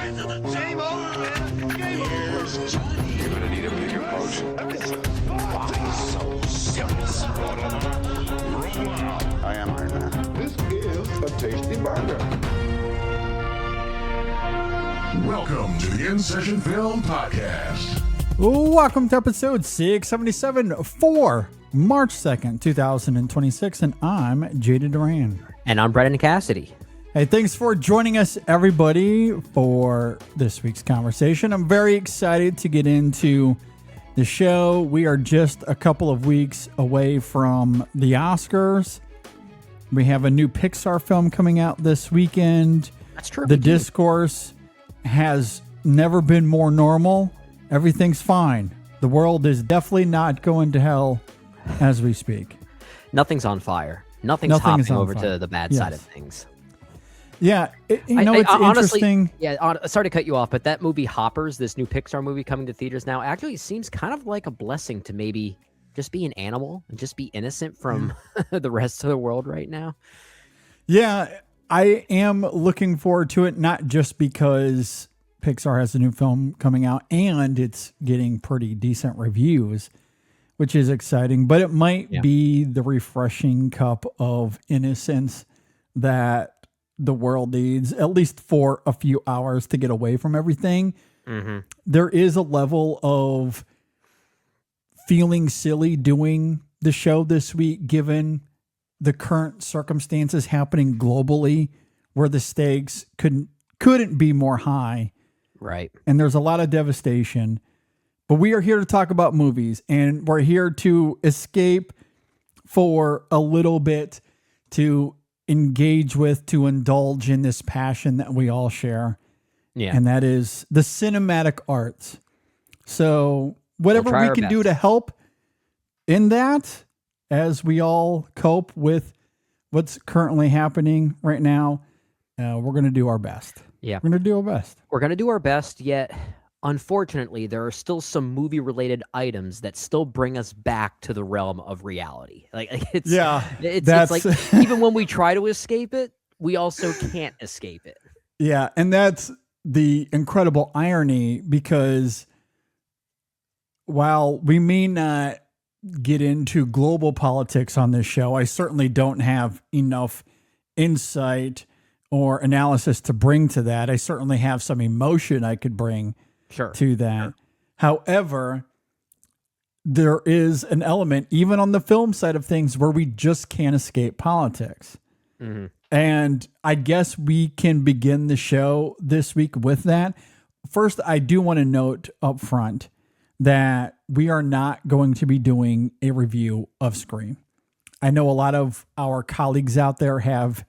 Same old man. Game over. Johnny. You're gonna need a bigger boat. Why so serious? I am Iron Man. This is a tasty burger. Welcome to the InSession Film Podcast. Welcome to episode 677 for March 2nd, 2026, and I'm Jada Duran. And I'm Brendan Cassidy. Hey, thanks for joining us, everybody, for this week's conversation. I'm very excited to get into the show. We are just a couple of weeks away from the Oscars. We have a new Pixar film coming out this weekend. That's true. The discourse has never been more normal. Everything's fine. The world is definitely not going to hell as we speak. Nothing's on fire. Nothing's Nothing is hopping on over fire. to the bad Yes. side of things. Yeah, it's Honestly, interesting. sorry to cut you off, but that movie Hoppers, this new Pixar movie coming to theaters now, actually seems kind of like a blessing to maybe just be an animal and just be innocent from the rest of the world right now. Yeah, I am looking forward to it, not just because Pixar has a new film coming out and it's getting pretty decent reviews, which is exciting, but it might be the refreshing cup of innocence that the world needs, at least for a few hours, to get away from everything. Mm-hmm. There is a level of feeling silly doing the show this week, given the current circumstances happening globally, where the stakes couldn't be more high. Right. And there's a lot of devastation. But we are here to talk about movies, and we're here to escape for a little bit, to engage with, to indulge in this passion that we all share. Yeah. And that is the cinematic arts. So whatever we can do to help in that, as we all cope with what's currently happening right now, we're going to do our best. Yeah. We're going to do our best. We're going to do our best, yet unfortunately, there are still some movie-related items that still bring us back to the realm of reality. It's like even when we try to escape it, we also can't escape it. Yeah, and that's the incredible irony, because while we may not get into global politics on this show, I certainly don't have enough insight or analysis to bring to that. I certainly have some emotion I could bring to that. Sure. However, there is an element, even on the film side of things, where we just can't escape politics. Mm-hmm. And I guess we can begin the show this week with that. First, I do want to note up front that we are not going to be doing a review of Scream. I know a lot of our colleagues out there have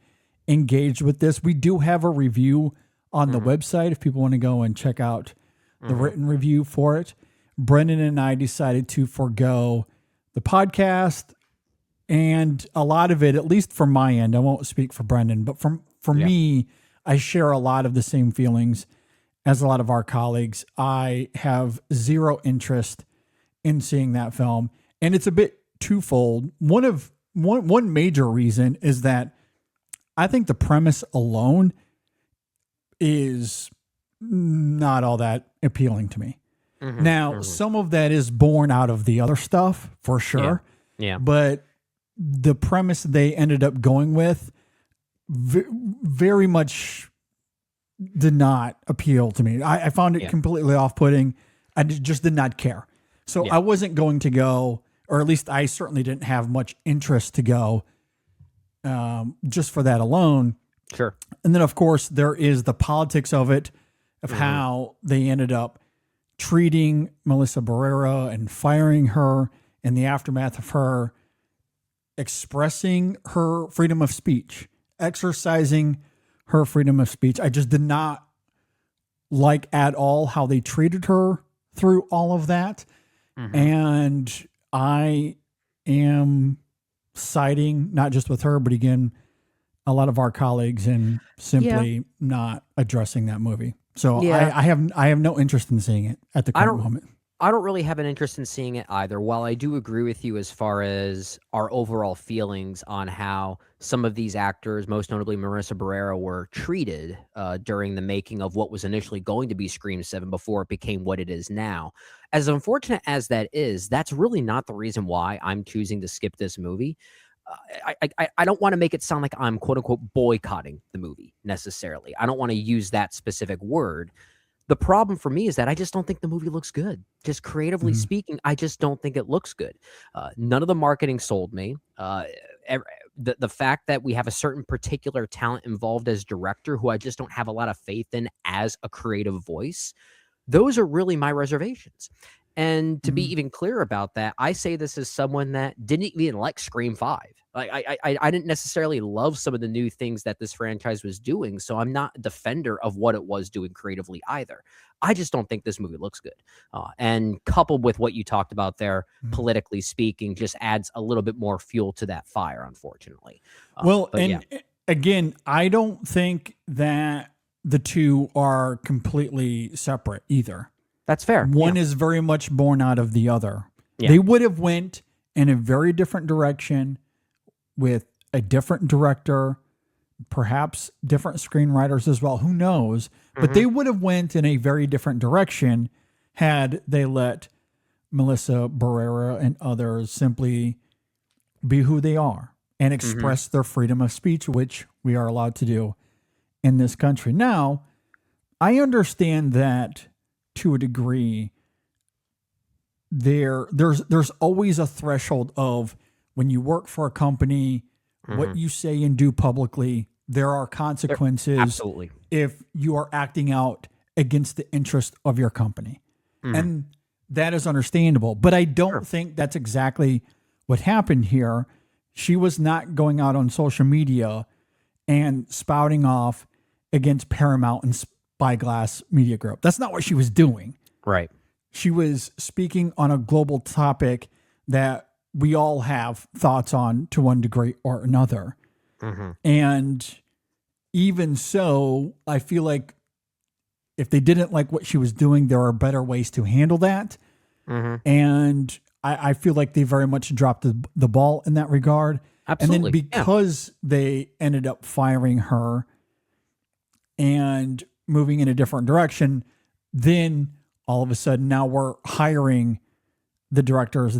engaged with this. We do have a review on the website if people want to go and check out the written review for it. Brendan and I decided to forego the podcast, and a lot of it, at least from my end, I won't speak for Brendan, but for me, I share a lot of the same feelings as a lot of our colleagues. I have zero interest in seeing that film, and it's a bit twofold. One major reason is that I think the premise alone is not all that appealing to me. Mm-hmm. Now, some of that is born out of the other stuff, for sure. Yeah. But the premise they ended up going with very much did not appeal to me. I found it completely off-putting. I just did not care. So I wasn't going to go, or at least I certainly didn't have much interest to go just for that alone. Sure. And then, of course, there is the politics of it, of how they ended up treating Melissa Barrera and firing her in the aftermath of her expressing her freedom of speech, exercising her freedom of speech. I just did not like at all how they treated her through all of that. And I am siding not just with her, but again, a lot of our colleagues in simply not addressing that movie. So I have no interest in seeing it at the current moment. I don't really have an interest in seeing it either. While I do agree with you as far as our overall feelings on how some of these actors, most notably Marissa Barrera, were treated during the making of what was initially going to be Scream 7 before it became what it is now. As unfortunate as that is, that's really not the reason why I'm choosing to skip this movie. I don't want to make it sound like I'm quote unquote boycotting the movie necessarily. I don't want to use that specific word. The problem for me is that I just don't think the movie looks good. Just creatively speaking, I just don't think it looks good. None of the marketing sold me. The fact that we have a certain particular talent involved as director who I just don't have a lot of faith in as a creative voice, those are really my reservations. And to be even clear about that, I say this as someone that didn't even like Scream 5. Like I didn't necessarily love some of the new things that this franchise was doing, so I'm not a defender of what it was doing creatively either. I just don't think this movie looks good. And coupled with what you talked about there, politically speaking, just adds a little bit more fuel to that fire, unfortunately. Again, I don't think that the two are completely separate either. That's fair. One is very much born out of the other. Yeah. They would have went in a very different direction with a different director, perhaps different screenwriters as well. Who knows? But they would have went in a very different direction had they let Melissa Barrera and others simply be who they are and express their freedom of speech, which we are allowed to do in this country. Now, I understand that to a degree. There's always a threshold of when you work for a company, what you say and do publicly, there are consequences. Absolutely. If you are acting out against the interest of your company. And that is understandable. But I don't think that's exactly what happened here. She was not going out on social media and spouting off against Paramount and Spyglass Media Group. That's not what she was doing. Right. She was speaking on a global topic that we all have thoughts on to one degree or another. And even so, I feel like if they didn't like what she was doing, there are better ways to handle that. And I feel like they very much dropped the ball in that regard. Absolutely. And then because they ended up firing her and moving in a different direction, then all of a sudden now we're hiring the directors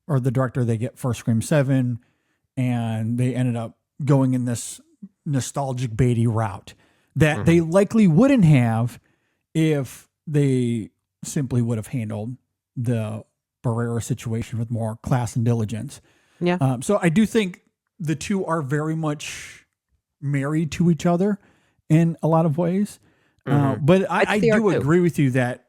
or the director they get for Scream 7, and they ended up going in this nostalgic Beatty route that they likely wouldn't have if they simply would have handled the Barrera situation with more class and diligence. Yeah. So I do think the two are very much married to each other in a lot of ways. But I do agree with you that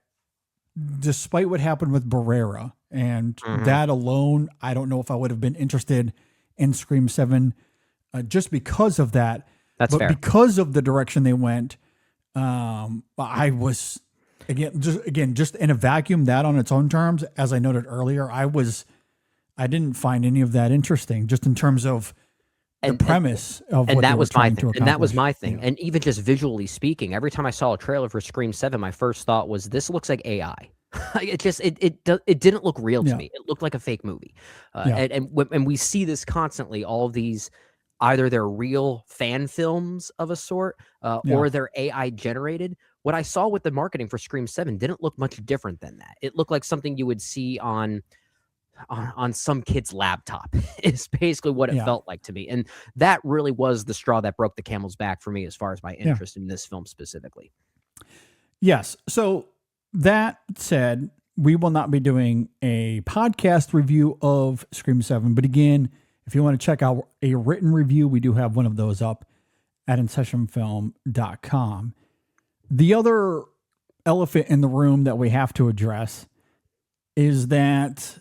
despite what happened with Barrera and that alone, I don't know if I would have been interested in Scream 7 just because of that. That's fair. Because of the direction they went, I was just in a vacuum, that on its own terms, as I noted earlier, I didn't find any of that interesting just in terms of the premise of what they were trying to accomplish. And that was my thing. Yeah. And even just visually speaking, every time I saw a trailer for Scream 7, my first thought was, this looks like AI. It didn't look real to me. It looked like a fake movie. And we see this constantly, all of these, either they're real fan films of a sort or they're AI generated. What I saw with the marketing for Scream 7 didn't look much different than that. It looked like something you would see on some kid's laptop is basically what it felt like to me. And that really was the straw that broke the camel's back for me as far as my interest in this film specifically. Yes. So that said, we will not be doing a podcast review of Scream 7. But again, if you want to check out a written review, we do have one of those up at InSessionFilm.com. The other elephant in the room that we have to address is that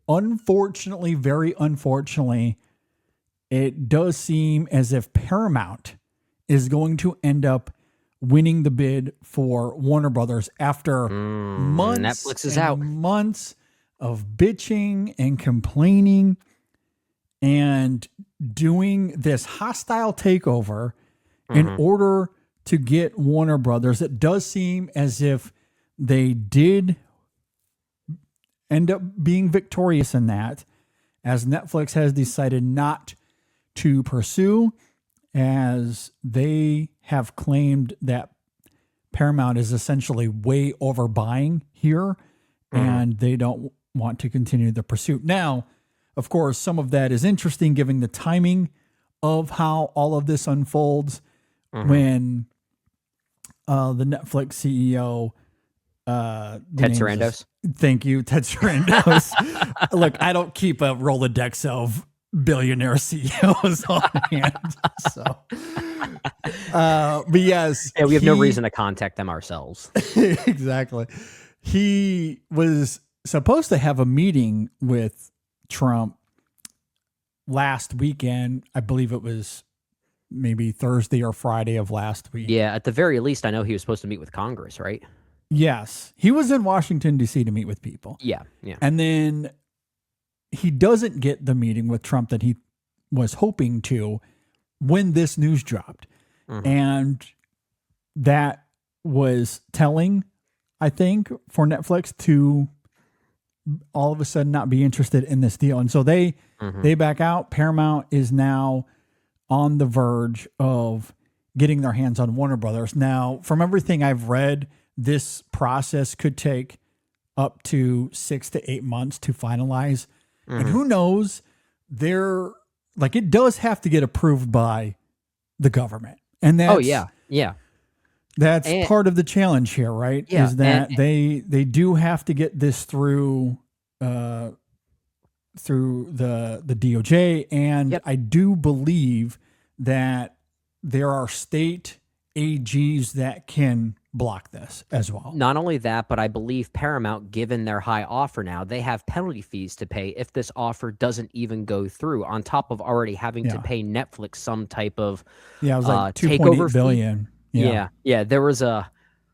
unfortunately, very unfortunately, it does seem as if Paramount is going to end up winning the bid for Warner Brothers after months months of bitching and complaining and doing this hostile takeover in order to get Warner Brothers. It does seem as if they did end up being victorious in that, as Netflix has decided not to pursue, as they have claimed that Paramount is essentially way overbuying here, and they don't want to continue the pursuit. Now, of course, some of that is interesting given the timing of how all of this unfolds when the Netflix CEO, Ted Sarandos. Thank you, Ted Sarandos. Look, I don't keep a Rolodex of billionaire CEOs on hand. So, but yes, we have no reason to contact them ourselves. Exactly. He was supposed to have a meeting with Trump last weekend. I believe it was maybe Thursday or Friday of last week. Yeah, at the very least, I know he was supposed to meet with Congress, right? Yes. He was in Washington, D.C. to meet with people. Yeah. And then he doesn't get the meeting with Trump that he was hoping to when this news dropped. And that was telling, I think, for Netflix to all of a sudden not be interested in this deal. And so they back out. Paramount is now on the verge of getting their hands on Warner Brothers. Now, from everything I've read, this process could take up to 6 to 8 months to finalize. And who knows, it does have to get approved by the government. And that's, that's part of the challenge here, right? Yeah, is that they do have to get this through the DOJ. And I do believe that there are state AGs that can block this as well. Not only that, but I believe Paramount, given their high offer now, they have penalty fees to pay if this offer doesn't even go through, on top of already having to pay Netflix some type of it was like takeover $2.8 billion. Yeah. There was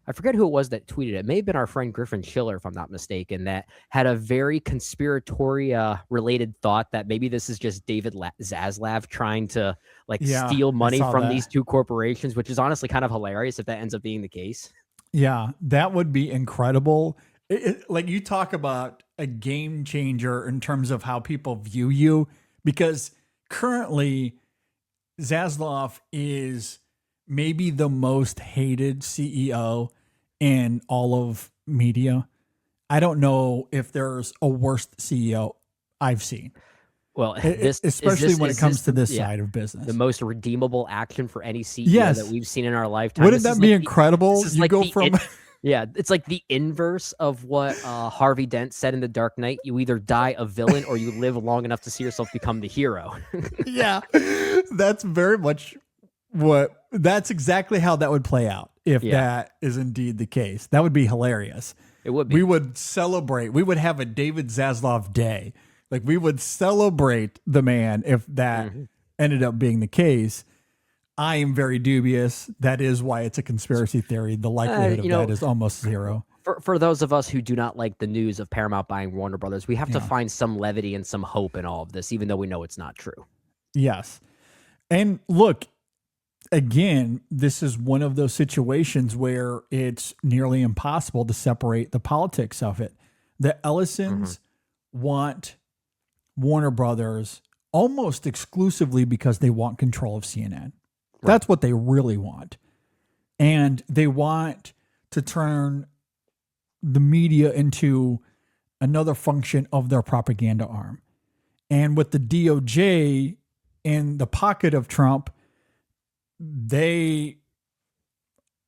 I forget who it was that tweeted it. It may have been our friend Griffin Schiller, if I'm not mistaken, that had a very conspiratorial related thought that maybe this is just David Zaslav trying to steal money from these two corporations, which is honestly kind of hilarious if that ends up being the case. Yeah, that would be incredible. Like, you talk about a game changer in terms of how people view you, because currently Zaslav is maybe the most hated CEO in all of media. I don't know if there's a worse CEO I've seen. Well, especially when it comes to this side of business. The most redeemable action for any CEO that we've seen in our lifetime. Wouldn't that be incredible? You go from... it's like the inverse of what Harvey Dent said in The Dark Knight. You either die a villain or you live long enough to see yourself become the hero. Yeah, that's very much that's exactly how that would play out if that is indeed the case. That would be hilarious. It would be. We would celebrate. We would have a David Zaslav day. Like, we would celebrate the man if that ended up being the case. I am very dubious. That is why it's a conspiracy theory. The likelihood of that is almost zero. For those of us who do not like the news of Paramount buying Warner Brothers, we have to find some levity and some hope in all of this, even though we know it's not true. Yes. And look, again, this is one of those situations where it's nearly impossible to separate the politics of it. The Ellisons want Warner Brothers almost exclusively because they want control of CNN. That's what they really want. And they want to turn the media into another function of their propaganda arm. And with the DOJ in the pocket of Trump, they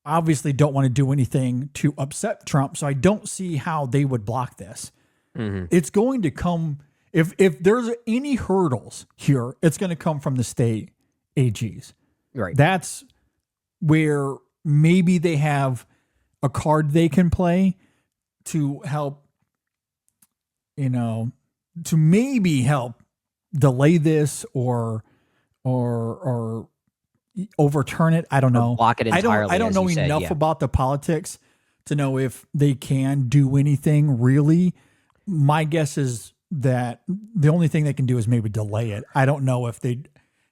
obviously don't want to do anything to upset Trump. So I don't see how they would block this. It's going to come, if there's any hurdles here, it's going to come from the state AGs. Right. That's where maybe they have a card they can play to help, to maybe help delay this or overturn it. I don't know. Block it entirely. I don't know enough about the politics to know if they can do anything really. My guess is that the only thing they can do is maybe delay it. I don't know if they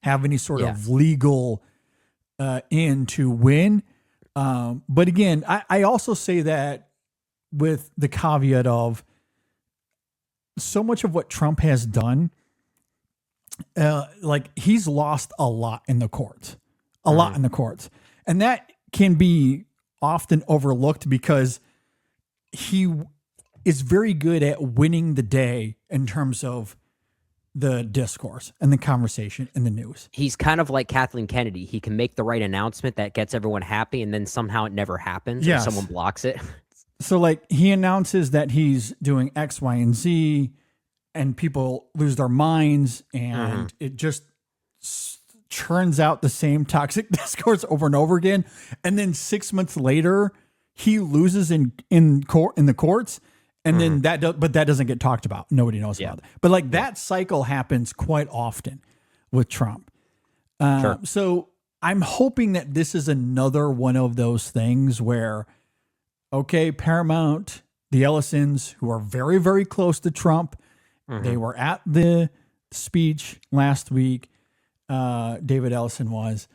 have any sort of legal in to win. But again, I also say that with the caveat of, so much of what Trump has done, like he's lost a lot in the courts, and that can be often overlooked because he is very good at winning the day in terms of the discourse and the conversation in the news. He's kind of like Kathleen Kennedy. He can make the right announcement that gets everyone happy, and then somehow it never happens or someone blocks it. So like he announces that he's doing X, Y, and Z, and people lose their minds, and it just churns out the same toxic discourse over and over again. And then 6 months later, he loses in the courts. And then that doesn't get talked about. Nobody knows about it. But like that cycle happens quite often with Trump. So I'm hoping that this is another one of those things where, okay, Paramount, the Ellisons, who are very, very close to Trump, they were at the speech last week. David Ellison was.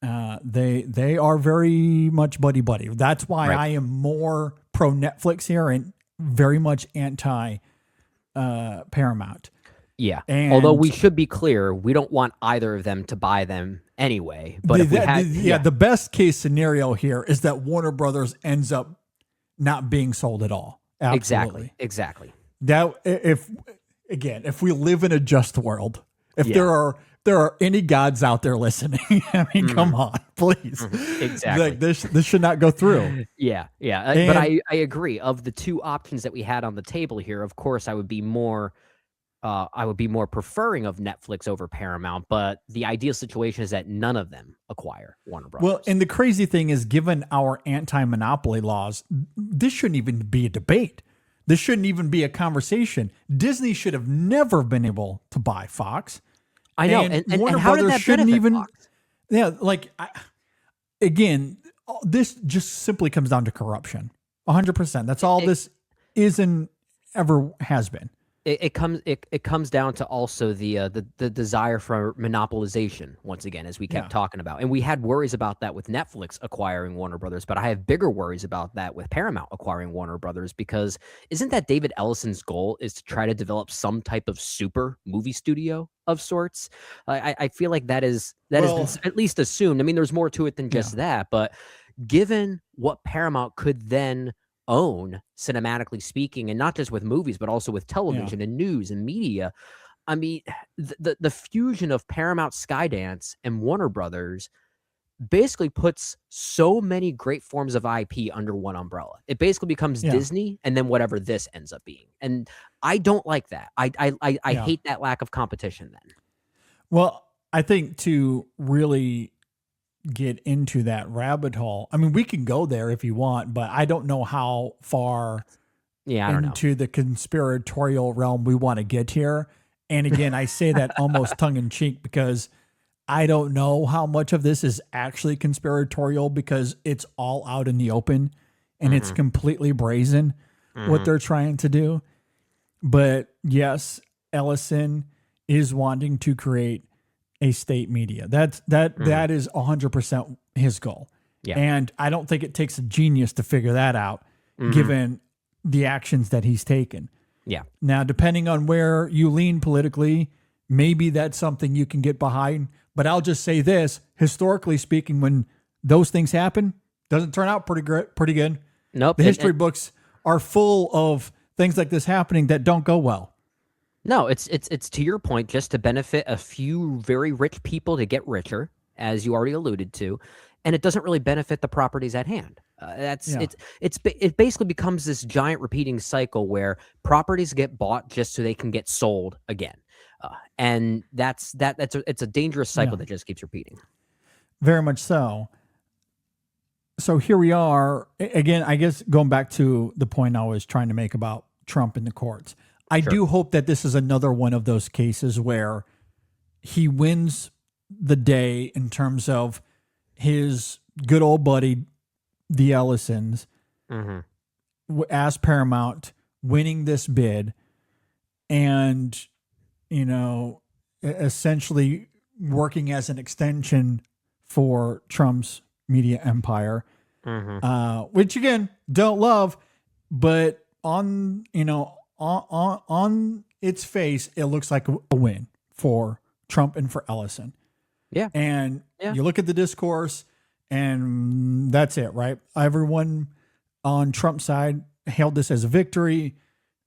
They are very much buddy-buddy. That's why I am more pro Netflix here and very much anti Paramount. Yeah. And although we should be clear, we don't want either of them to buy them anyway. But the best case scenario here is that Warner Brothers ends up not being sold at all. Absolutely. Exactly. That if we live in a just world, if there are any gods out there listening, I mean, come on, please. Exactly. Like this should not go through. Yeah. But I agree. Of the two options that we had on the table here, of course, I would be more preferring of Netflix over Paramount. But the ideal situation is that none of them acquire Warner Brothers. Well, and the crazy thing is, given our anti-monopoly laws, this shouldn't even be a debate. This shouldn't even be a conversation. Disney should have never been able to buy Fox. I know, and Warner how Brothers did that shouldn't benefit even. Fox? Yeah, like again, this just simply comes down to corruption. 100%. That's all this is and ever has been. It comes down to also the desire for monopolization once again, as we kept talking about, and we had worries about that with Netflix acquiring Warner Brothers, but I have bigger worries about that with Paramount acquiring Warner Brothers, because isn't that David Ellison's goal is to try to develop some type of super movie studio of sorts? I feel like that has been at least assumed. I mean, there's more to it than just that, but given what Paramount could then own cinematically speaking, and not just with movies but also with television and news and media, I mean, the fusion of Paramount, Skydance, and Warner Brothers basically puts so many great forms of IP under one umbrella. It basically becomes Disney and then whatever this ends up being, and I don't like that. I hate that lack of competition then. Well, I think to really get into that rabbit hole, I mean, we can go there if you want, but I don't know how far into the conspiratorial realm we want to get here. And again, I say that almost tongue in cheek because I don't know how much of this is actually conspiratorial, because it's all out in the open and it's completely brazen what they're trying to do. But yes, Ellison is wanting to create a state media. That is 100% his goal. Yeah. And I don't think it takes a genius to figure that out, given the actions that he's taken. Yeah. Now, depending on where you lean politically, maybe that's something you can get behind. But I'll just say this, historically speaking, when those things happen, doesn't turn out pretty good. Nope. The history books are full of things like this happening that don't go well. No, it's to your point, just to benefit a few very rich people to get richer, as you already alluded to, and it doesn't really benefit the properties at hand. It basically becomes this giant repeating cycle where properties get bought just so they can get sold again, and it's a dangerous cycle that just keeps repeating. Very much so. So here we are again. I guess going back to the point I was trying to make about Trump in the courts. I do hope that this is another one of those cases where he wins the day in terms of his good old buddy, the Ellisons, as Paramount, winning this bid and, essentially working as an extension for Trump's media empire, which again, don't love, but on on its face, it looks like a win for Trump and for Ellison. Yeah. And Yeah. you look at the discourse, and that's it, right? Everyone on Trump's side hailed this as a victory.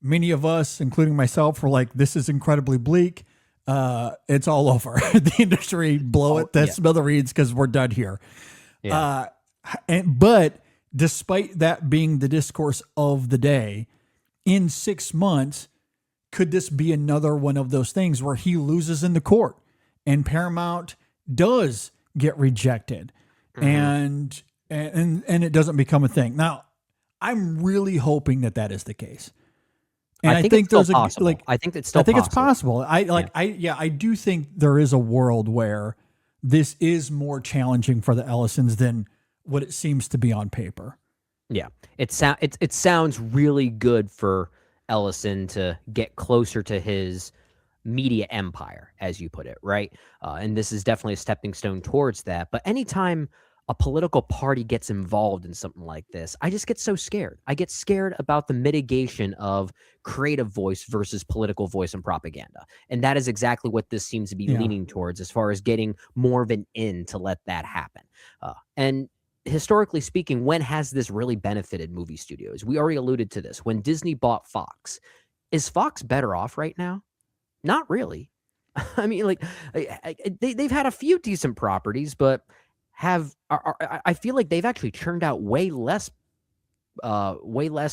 Many of us, including myself, were like, this is incredibly bleak. It's all over. The industry, blow it to smithereens because we're done here. Yeah. But despite that being the discourse of the day, in 6 months, could this be another one of those things where he loses in the court and Paramount does get rejected and it doesn't become a thing? Now, I'm really hoping that is the case. And I think there's possible. I think it's still it's possible. I do think there is a world where this is more challenging for the Ellisons than what it seems to be on paper. Yeah. It sounds really good for Ellison to get closer to his media empire, as you put it, right? And this is definitely a stepping stone towards that. But anytime a political party gets involved in something like this, I just get so scared. I get scared about the mitigation of creative voice versus political voice and propaganda. And that is exactly what this seems to be leaning towards, as far as getting more of an in to let that happen. And historically speaking, when has this really benefited movie studios? We already alluded to this. When Disney bought Fox, is Fox better off right now? Not really. I mean, like, they've had a few decent properties, but I feel like they've actually churned out way less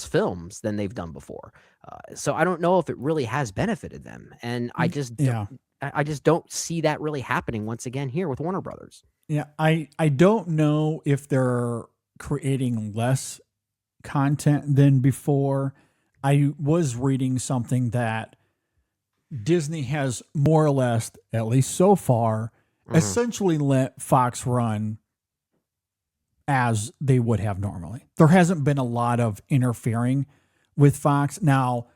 films than they've done before. So I don't know if it really has benefited them. And I just don't see that really happening once again here with Warner Brothers. Yeah, I don't know if they're creating less content than before. I was reading something that Disney has more or less, at least so far, essentially let Fox run as they would have normally. There hasn't been a lot of interfering with Fox. Now,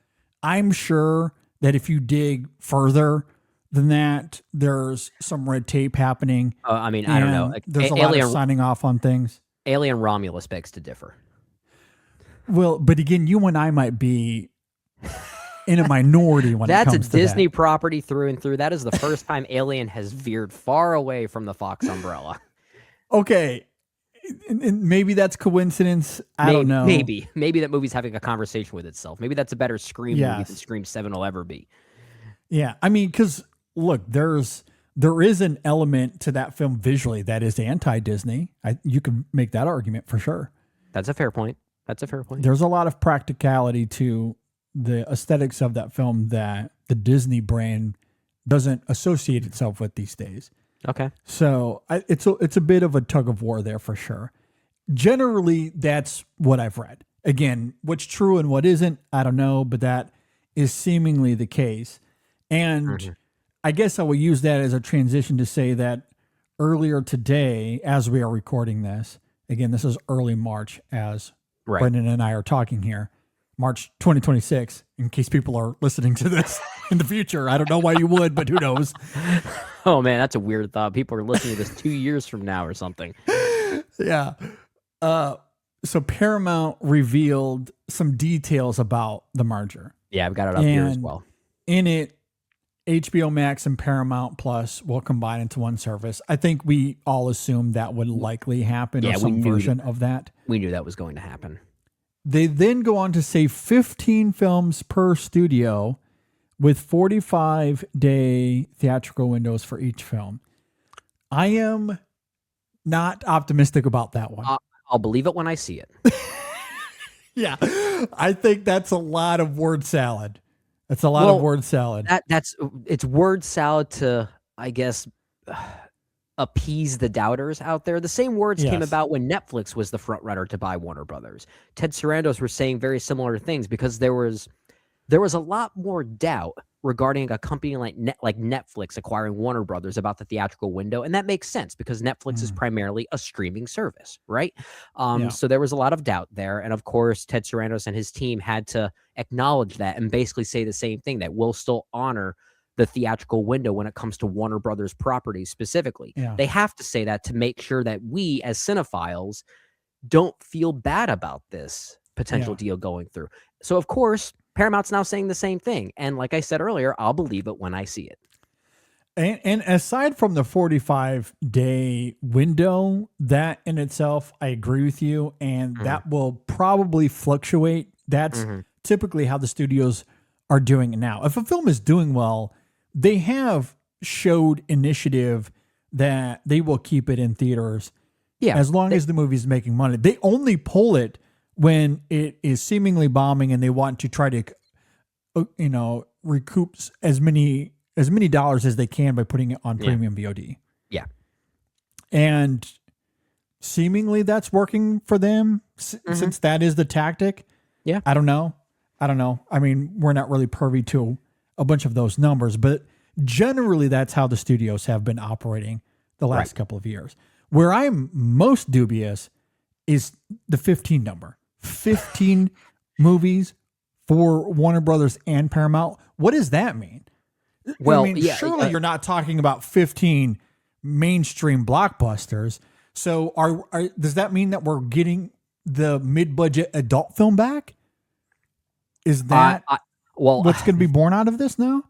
I'm sure that if you dig further than that, there's some red tape happening. I mean, I don't know. Like, there's a lot of signing off on things. Alien Romulus begs to differ. Well, but again, you and I might be in a minority when it comes to That's a Disney property through and through. That is the first time Alien has veered far away from the Fox umbrella. Okay. And maybe that's coincidence. I don't know. Maybe that movie's having a conversation with itself. Maybe that's a better Scream movie than Scream 7 will ever be. Yeah. I mean, because look, there is an element to that film visually that is anti-Disney. You can make that argument for sure. That's a fair point. There's a lot of practicality to the aesthetics of that film that the Disney brand doesn't associate itself with these days. Okay. So it's a bit of a tug of war there for sure. Generally, that's what I've read. Again, what's true and what isn't, I don't know, but that is seemingly the case. And I guess I will use that as a transition to say that earlier today, as we are recording this, again, this is early March as Brendan and I are talking here, March 2026, in case people are listening to this in the future. I don't know why you would, but who knows? Oh, man, that's a weird thought. People are listening to this 2 years from now or something. Yeah. So Paramount revealed some details about the merger. Yeah, I've got it up here as well. In it, HBO Max and Paramount Plus will combine into one service. I think we all assumed that would likely happen, or some version of that. We knew that was going to happen. They then go on to say 15 films per studio with 45-day theatrical windows for each film. I am not optimistic about that one. I'll believe it when I see it. Yeah, I think that's a lot of word salad. That's a lot of word salad. It's word salad to, I guess, appease the doubters out there. The same words came about when Netflix was the front runner to buy Warner Brothers. Ted Sarandos were saying very similar things because there was a lot more doubt regarding a company like Netflix acquiring Warner Brothers about the theatrical window, and that makes sense because Netflix is primarily a streaming service, right? So there was a lot of doubt there, and of course, Ted Sarandos and his team had to acknowledge that and basically say the same thing, that we'll still honor the theatrical window when it comes to Warner Brothers properties specifically. They have to say that to make sure that we as cinephiles don't feel bad about this potential deal going through. So of course, Paramount's now saying the same thing. And like I said earlier, I'll believe it when I see it. And aside from the 45-day window, that in itself, I agree with you. And that will probably fluctuate. That's typically how the studios are doing it now. If a film is doing well, they have showed initiative that they will keep it in theaters as long as the movie's making money. They only pull it when it is seemingly bombing and they want to try to, recoup as many dollars as they can by putting it on premium VOD. Yeah. And seemingly that's working for them since that is the tactic. Yeah. I don't know. I mean, we're not really privy to a bunch of those numbers, but generally that's how the studios have been operating the last couple of years. Where I'm most dubious is the 15 number. 15 movies for Warner Brothers and Paramount. What does that mean? Well, I mean, surely you're not talking about 15 mainstream blockbusters. So does that mean that we're getting the mid-budget adult film back? Is that what's going to be born out of this now?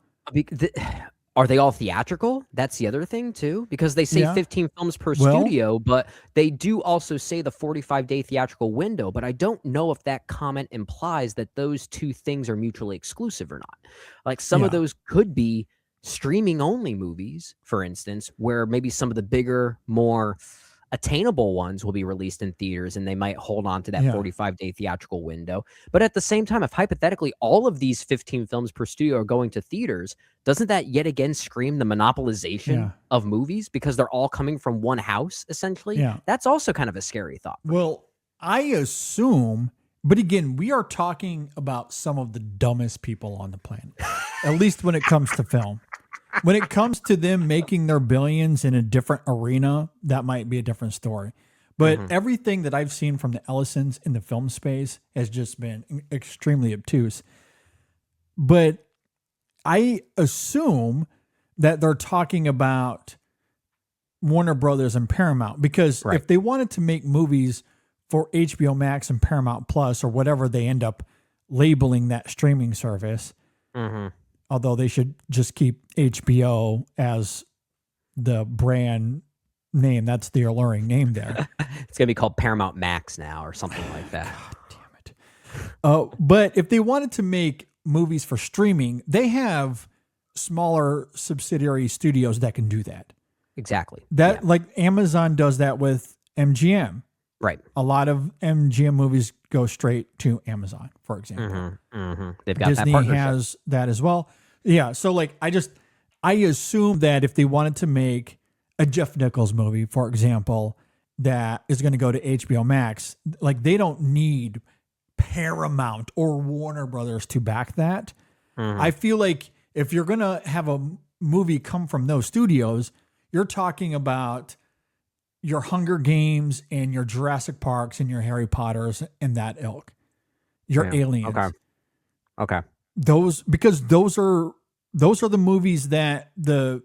Are they all theatrical? That's the other thing too, because they say 15 films per studio, but they do also say the 45-day theatrical window. But I don't know if that comment implies that those two things are mutually exclusive or not. Like some of those could be streaming only movies, for instance, where maybe some of the bigger, more attainable ones will be released in theaters and they might hold on to that 45-day theatrical window. But at the same time, if hypothetically all of these 15 films per studio are going to theaters, doesn't that yet again scream the monopolization of movies because they're all coming from one house, essentially? Yeah. That's also kind of a scary thought. Well, I assume, but again, we are talking about some of the dumbest people on the planet, at least when it comes to film. When it comes to them making their billions in a different arena, that might be a different story. But everything that I've seen from the Ellisons in the film space has just been extremely obtuse. But I assume that they're talking about Warner Brothers and Paramount because if they wanted to make movies for HBO Max and Paramount Plus or whatever they end up labeling that streaming service, although they should just keep HBO as the brand name. That's the alluring name there. It's going to be called Paramount Max now or something like that. God damn it. But if they wanted to make movies for streaming, they have smaller subsidiary studios that can do that. Exactly. Like Amazon does that with MGM. Right. A lot of MGM movies go straight to Amazon, for example. They've got Disney that partnership. has that as well. Yeah. So like, I assume that if they wanted to make a Jeff Nichols movie, for example, that is going to go to HBO Max, like they don't need Paramount or Warner Brothers to back that. I feel like if you're going to have a movie come from those studios, you're talking about your Hunger Games and your Jurassic Parks and your Harry Potters and that ilk, your Aliens. Okay. Those are the movies that the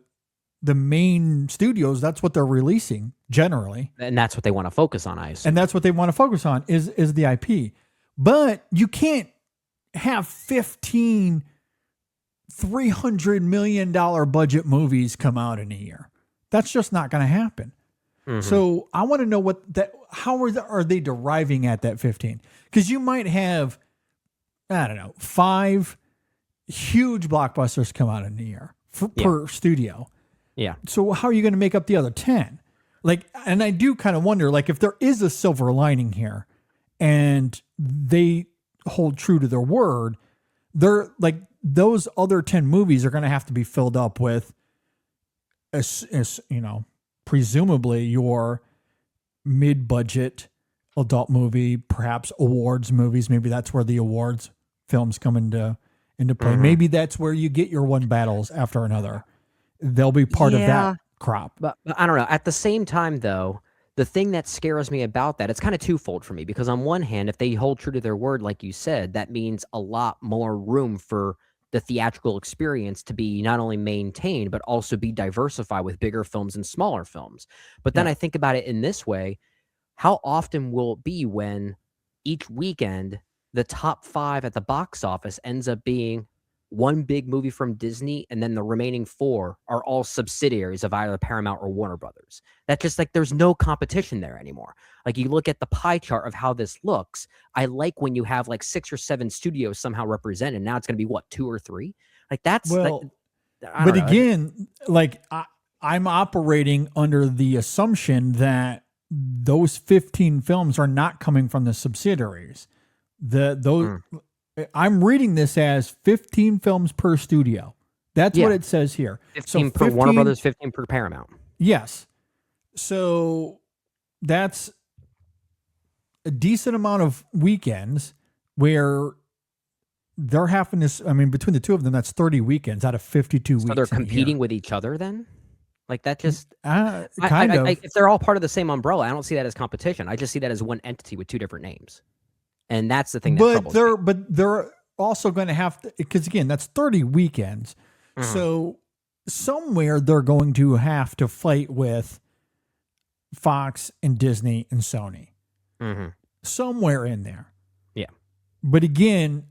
main studios, that's what they're releasing generally. And that's what they want to focus on, I assume. And that's what they want to focus on is the IP. But you can't have 15 $300 million budget movies come out in a year. That's just not going to happen. So I want to know how are they deriving at that 15? Because you might have, I don't know, 5 huge blockbusters come out in a year per studio. Yeah. So how are you going to make up the other 10? Like, and I do kind of wonder, like, if there is a silver lining here and they hold true to their word, they're like, those other 10 movies are going to have to be filled up with, presumably your mid-budget adult movie, perhaps awards movies. Maybe that's where the awards films come into play. Maybe that's where you get your one battles after another. They'll be part of that crop. But I don't know. At the same time, though, the thing that scares me about that, it's kind of twofold for me. Because on one hand, if they hold true to their word, like you said, that means a lot more room for the theatrical experience to be not only maintained, but also be diversified with bigger films and smaller films. But then I think about it in this way, how often will it be when each weekend the top 5 at the box office ends up being one big movie from Disney, and then the remaining 4 are all subsidiaries of either Paramount or Warner Brothers. That's just like there's no competition there anymore. Like you look at the pie chart of how this looks. I like when you have like 6 or 7 studios somehow represented. Now it's going to be what, 2 or 3? Like that's well, but again, like I'm operating under the assumption that those 15 films are not coming from the subsidiaries. I'm reading this as 15 films per studio. That's what it says here. 15 per Warner Brothers, 15 per Paramount. Yes. So that's a decent amount of weekends where they're having this. I mean, between the two of them, that's 30 weekends out of 52 weeks. So they're competing with each other then? Like that just kind of. If they're all part of the same umbrella, I don't see that as competition. I just see that as one entity with 2 different names. And that's the thing that they're also going to have to, because again, that's 30 weekends. Mm-hmm. So somewhere they're going to have to fight with Fox and Disney and Sony. Mm-hmm. Somewhere in there. Yeah. But again,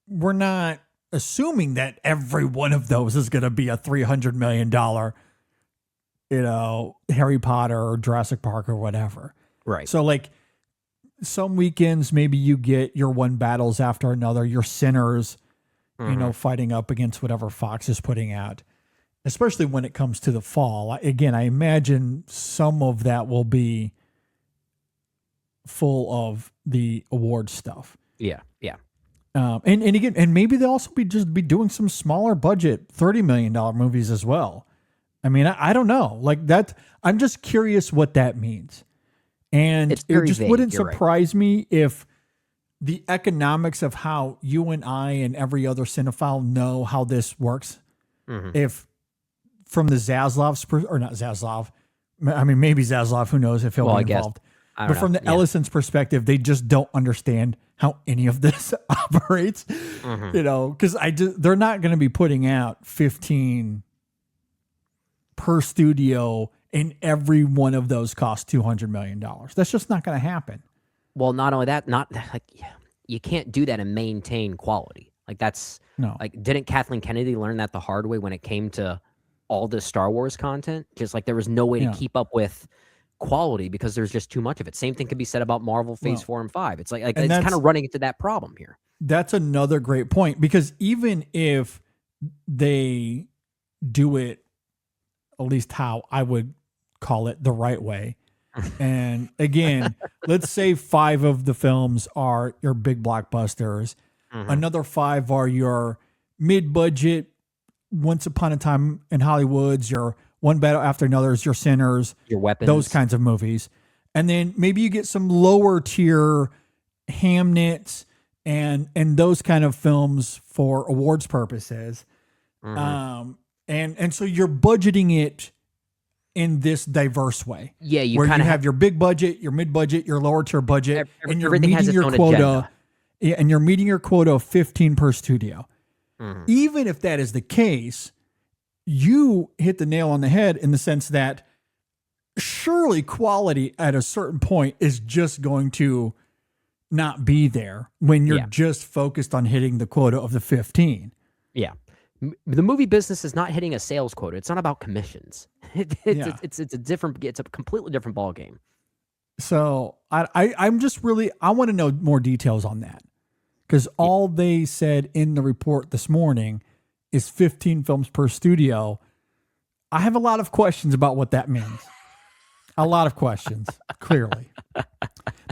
we're not assuming that every one of those is going to be a $300 million, Harry Potter or Jurassic Park or whatever. Right. So like, some weekends, maybe you get your one battles after another, your Sinners, fighting up against whatever Fox is putting out, especially when it comes to the fall. Again, I imagine some of that will be full of the award stuff. Yeah. Yeah. And maybe they'll also be doing some smaller budget, $30 million movies as well. I mean, I don't know. Like that, I'm just curious what that means. And it just wouldn't surprise me if the economics of how you and I and every other cinephile know how this works, if from the Zaslav's, or not Zaslav, I mean, maybe Zaslav, who knows if he'll be involved. But from the Ellison's perspective, they just don't understand how any of this operates, because they're not going to be putting out 15 per studio, and every one of those costs $200 million. That's just not going to happen. Well, not only that, you can't do that and maintain quality. Like didn't Kathleen Kennedy learn that the hard way when it came to all the Star Wars content? Just like there was no way to keep up with quality because there's just too much of it. Same thing could be said about Marvel Phase 4 and 5. It's like it's kind of running into that problem here. That's another great point, because even if they do it, at least how I would call it, the right way. And again, let's say 5 of the films are your big blockbusters. Another 5 are your mid-budget, Once Upon a Time in Hollywood's, your One Battle After Another's, your Sinners, your Weapons, those kinds of movies. And then maybe you get some lower tier Hamnets and those kind of films for awards purposes. And so you're budgeting it in this diverse way. Yeah, you where kind you of have your big budget, your mid budget, your lower tier budget, and you're everything meeting has its your own quota. agenda. Yeah, and you're meeting your quota of 15 per studio. Even if that is the case, you hit the nail on the head in the sense that surely quality at a certain point is just going to not be there when you're just focused on hitting the quota of the 15. Yeah. The movie business is not hitting a sales quota. It's not about commissions. It's a completely different ball game. So I'm just really, I want to know more details on that, because all they said in the report this morning is 15 films per studio. I have a lot of questions about what that means. A lot of questions, clearly.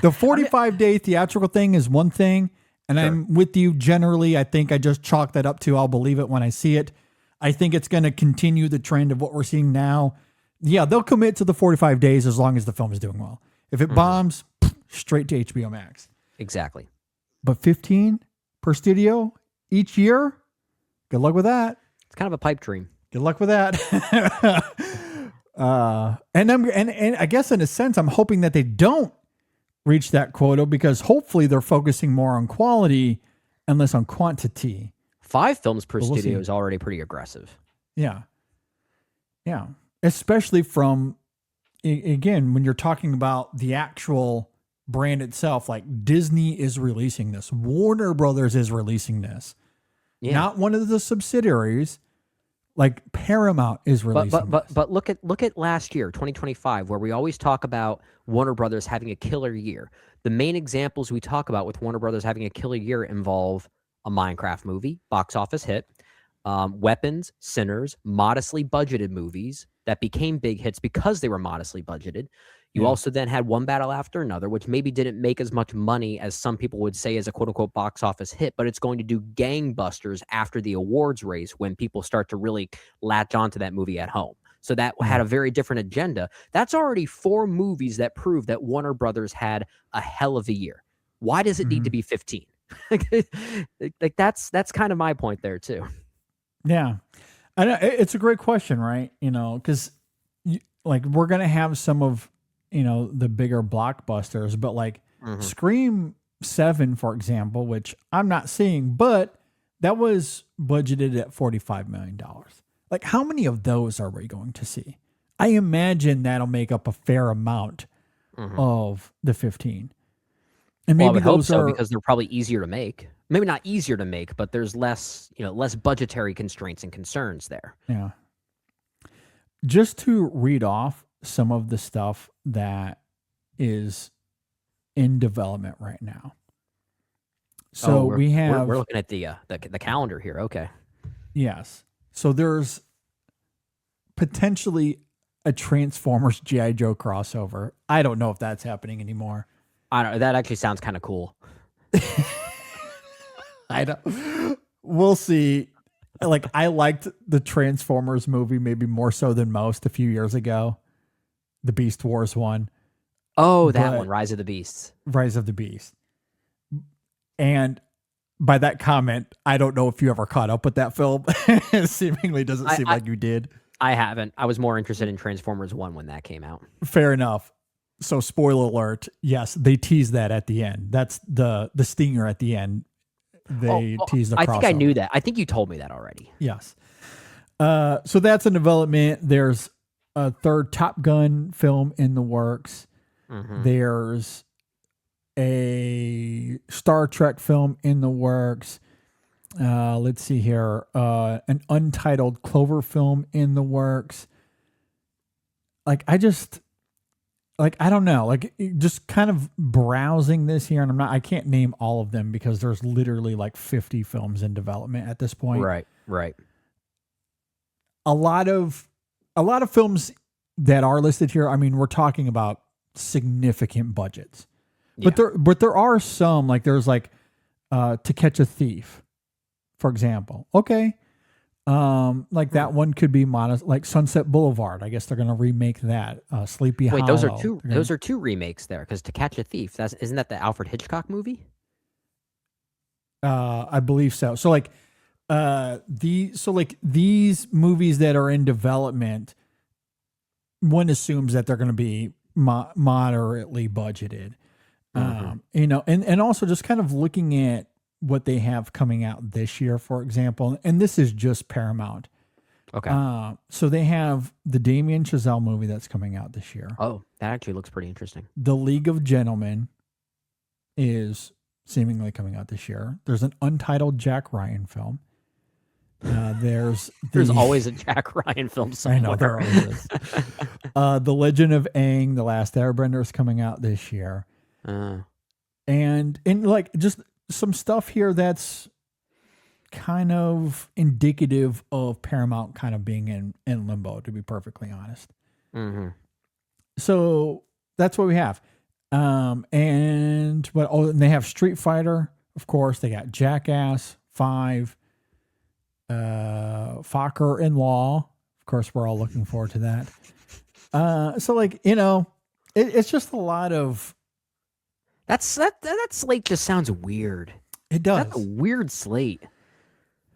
The 45-day theatrical thing is one thing. And I'm with you generally. I think I just chalk that up to I'll believe it when I see it. I think it's going to continue the trend of what we're seeing now. Yeah, they'll commit to the 45 days as long as the film is doing well. If it bombs, straight to HBO Max. Exactly. But 15 per studio each year? Good luck with that. It's kind of a pipe dream. Good luck with that. And I guess in a sense, I'm hoping that they don't reach that quota, because hopefully they're focusing more on quality and less on quantity. 5 films per studio is already pretty aggressive. Yeah. Yeah. Especially from, again, when you're talking about the actual brand itself, like Disney is releasing this, Warner Brothers is releasing this, not one of the subsidiaries. Like Paramount is releasing but look at last year, 2025, where we always talk about Warner Brothers having a killer year. The main examples we talk about with Warner Brothers having a killer year involve a Minecraft movie, box office hit, Weapons, Sinners, modestly budgeted movies that became big hits because they were modestly budgeted. You also then had One Battle After Another, which maybe didn't make as much money as some people would say as a quote-unquote box office hit, but it's going to do gangbusters after the awards race when people start to really latch onto that movie at home. So that had a very different agenda. That's already 4 movies that prove that Warner Brothers had a hell of a year. Why does it need to be 15? Like that's kind of my point there too. Yeah. I know, it's a great question, right? You know, because like we're going to have some of, you know, the bigger blockbusters, but like Scream 7, for example, which I'm not seeing, but that was budgeted at $45 million. Like, how many of those are we going to see? I imagine that'll make up a fair amount of the 15. And maybe I would hope those so, are because they're probably easier to make. Maybe not easier to make, but there's less budgetary constraints and concerns there. Yeah. Just to read off some of the stuff that is in development right now. So we're looking at the calendar here. Okay. Yes. So there's potentially a Transformers G.I. Joe crossover. I don't know if that's happening anymore. I don't know. That actually sounds kind of cool. I don't. We'll see. Like, I liked the Transformers movie maybe more so than most a few years ago. The Beast Wars one. Oh, that one, Rise of the Beasts. Rise of the Beast. And by that comment, I don't know if you ever caught up with that film. It seemingly doesn't seem like you did. I haven't. I was more interested in Transformers 1 when that came out. Fair enough. So, spoiler alert. Yes, they tease that at the end. That's the stinger at the end. They tease the crossover. I think I knew that. I think you told me that already. Yes. So that's in development. There's a third Top Gun film in the works. There's a Star Trek film in the works. Let's see here. An Untitled Clover film in the works. I don't know, like just kind of browsing this here, and I can't name all of them because there's literally like 50 films in development at this point. Right. A lot of films that are listed here. I mean, we're talking about significant budgets, but there are some, like there's like To Catch a Thief, for example. Okay. Like that one could be modest, like Sunset Boulevard. I guess they're going to remake that. Sleepy Hollow. Wait, those are two remakes there, because To Catch a Thief, isn't that the Alfred Hitchcock movie? I believe so. So like these movies that are in development, one assumes that they're going to be moderately budgeted. And also just kind of looking at what they have coming out this year, for example, and this is just Paramount. Okay. So they have the Damien Chazelle movie that's coming out this year. Oh, that actually looks pretty interesting. The League of Gentlemen is seemingly coming out this year. There's an Untitled Jack Ryan film. There's always a Jack Ryan film somewhere. I know, there always is. The Legend of Aang, The Last Airbender is coming out this year. And like just some stuff here that's kind of indicative of Paramount kind of being in limbo, to be perfectly honest. So that's what we have. And and they have Street Fighter, of course. They got Jackass 5, Fokker in Law. Of course, we're all looking forward to that. So like, it's just a lot of. That slate just sounds weird. It does. That's a weird slate.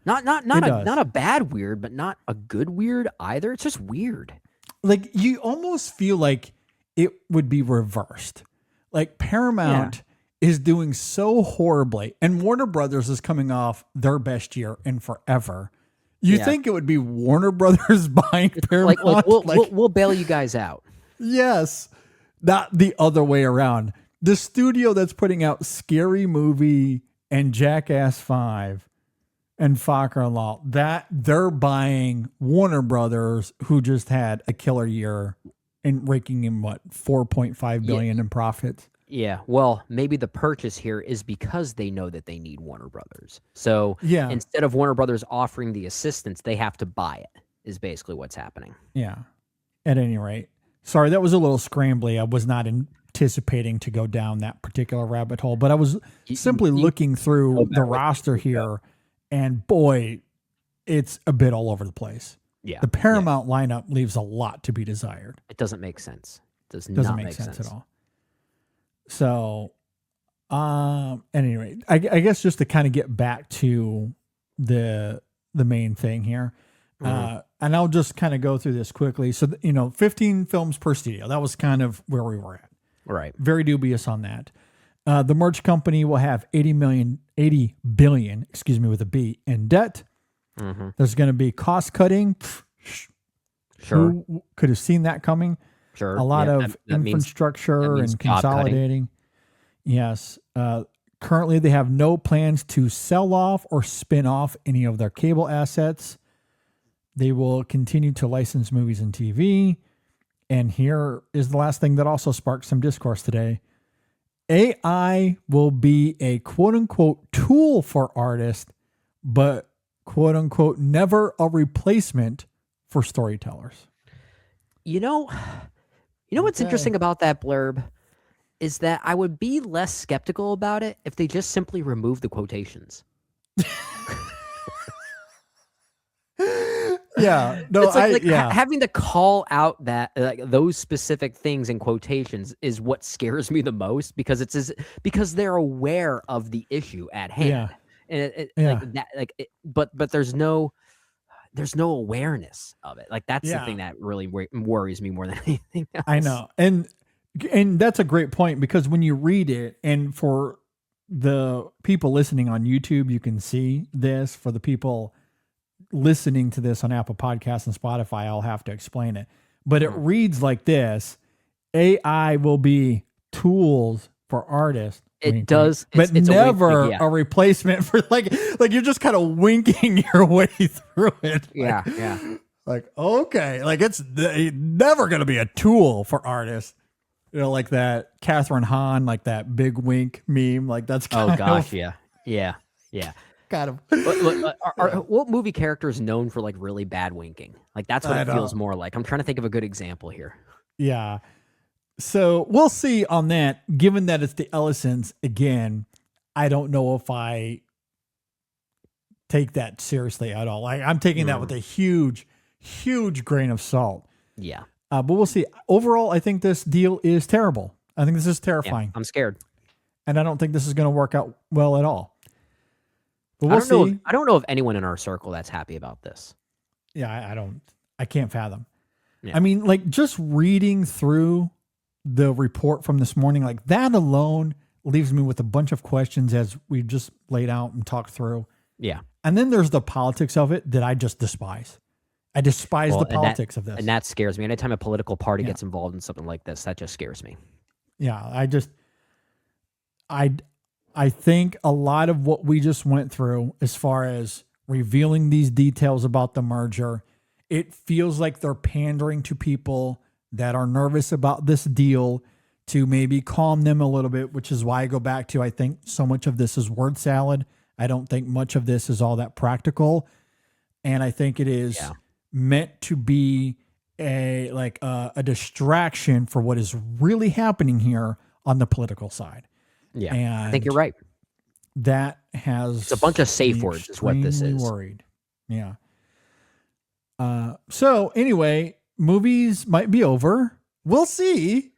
Not a bad weird, but not a good weird either. It's just weird. Like, you almost feel like it would be reversed. Like Paramount is doing so horribly, and Warner Brothers is coming off their best year in forever. You think it would be Warner Brothers buying Paramount? We'll bail you guys out. Yes, not the other way around. the studio that's putting out Scary Movie and Jackass 5 and Fokker Law, that they're buying Warner Brothers, who just had a killer year and raking in what, 4.5 billion in profits. Yeah, well, maybe the purchase here is because they know that they need Warner Brothers. So instead of Warner Brothers offering the assistance, they have to buy it, is basically what's happening. Yeah. At any rate. Sorry, that was a little scrambly. I was not anticipating to go down that particular rabbit hole, but I was simply looking through the roster here, and boy, it's a bit all over the place. Yeah. The Paramount lineup leaves a lot to be desired. It doesn't make sense. Doesn't make sense at all. So, at any rate, I guess just to kind of get back to the main thing here, and I'll just kind of go through this quickly. So, 15 films per studio. That was kind of where we were at. Right. Very dubious on that. The merch company will have 80 billion, with a B, in debt. Mm-hmm. There's going to be cost cutting. Sure. Who could have seen that coming? Sure. A lot of infrastructure and consolidating. Yes. Currently, they have no plans to sell off or spin off any of their cable assets. They will continue to license movies and TV. And here is the last thing that also sparked some discourse today. AI will be a quote-unquote tool for artists, but quote-unquote never a replacement for storytellers. You know what's interesting about that blurb is that I would be less skeptical about it if they just simply remove the quotations. Yeah, no, it's having to call out that those specific things in quotations is what scares me the most, because because they're aware of the issue at hand, and but there's no awareness of it. Like that's the thing that really worries me more than anything else. I know, and that's a great point, because when you read it, and for the people listening on YouTube, you can see this. For the people listening to this on Apple Podcasts and Spotify, I'll have to explain it. But it reads like this: AI will be tools for artists. It does, but it's never a replacement for like you're just kind of winking your way through it. Like, okay, like it's never going to be a tool for artists. Like that Catherine Hahn, like that big wink meme. Like that's kind of, yeah. Kind of. What movie character is known for like really bad winking? Like that's what it feels more like. I'm trying to think of a good example here. Yeah. So we'll see on that. Given that it's the Ellisons again, I don't know if I take that seriously at all. I'm taking that with a huge grain of salt. Yeah. But we'll see. Overall, I think this deal is terrible. I think this is terrifying. Yeah, I'm scared. And I don't think this is going to work out well at all. But we'll see. I don't know of anyone in our circle that's happy about this. Yeah, I can't fathom. Yeah. I mean, like just reading through the report from this morning, like that alone leaves me with a bunch of questions, as we've just laid out and talked through. Yeah. And then there's the politics of it that I just despise. I despise the politics of this. And that scares me. Anytime a political party gets involved in something like this, that just scares me. Yeah, I think a lot of what we just went through, as far as revealing these details about the merger, it feels like they're pandering to people that are nervous about this deal to maybe calm them a little bit, which is why I go back to, I think so much of this is word salad. I don't think much of this is all that practical. And I think it is meant to be a distraction for what is really happening here on the political side. Yeah, and I think you're right. That has it's a bunch of safe words is what this is. Worried. Yeah. So anyway, movies might be over. We'll see.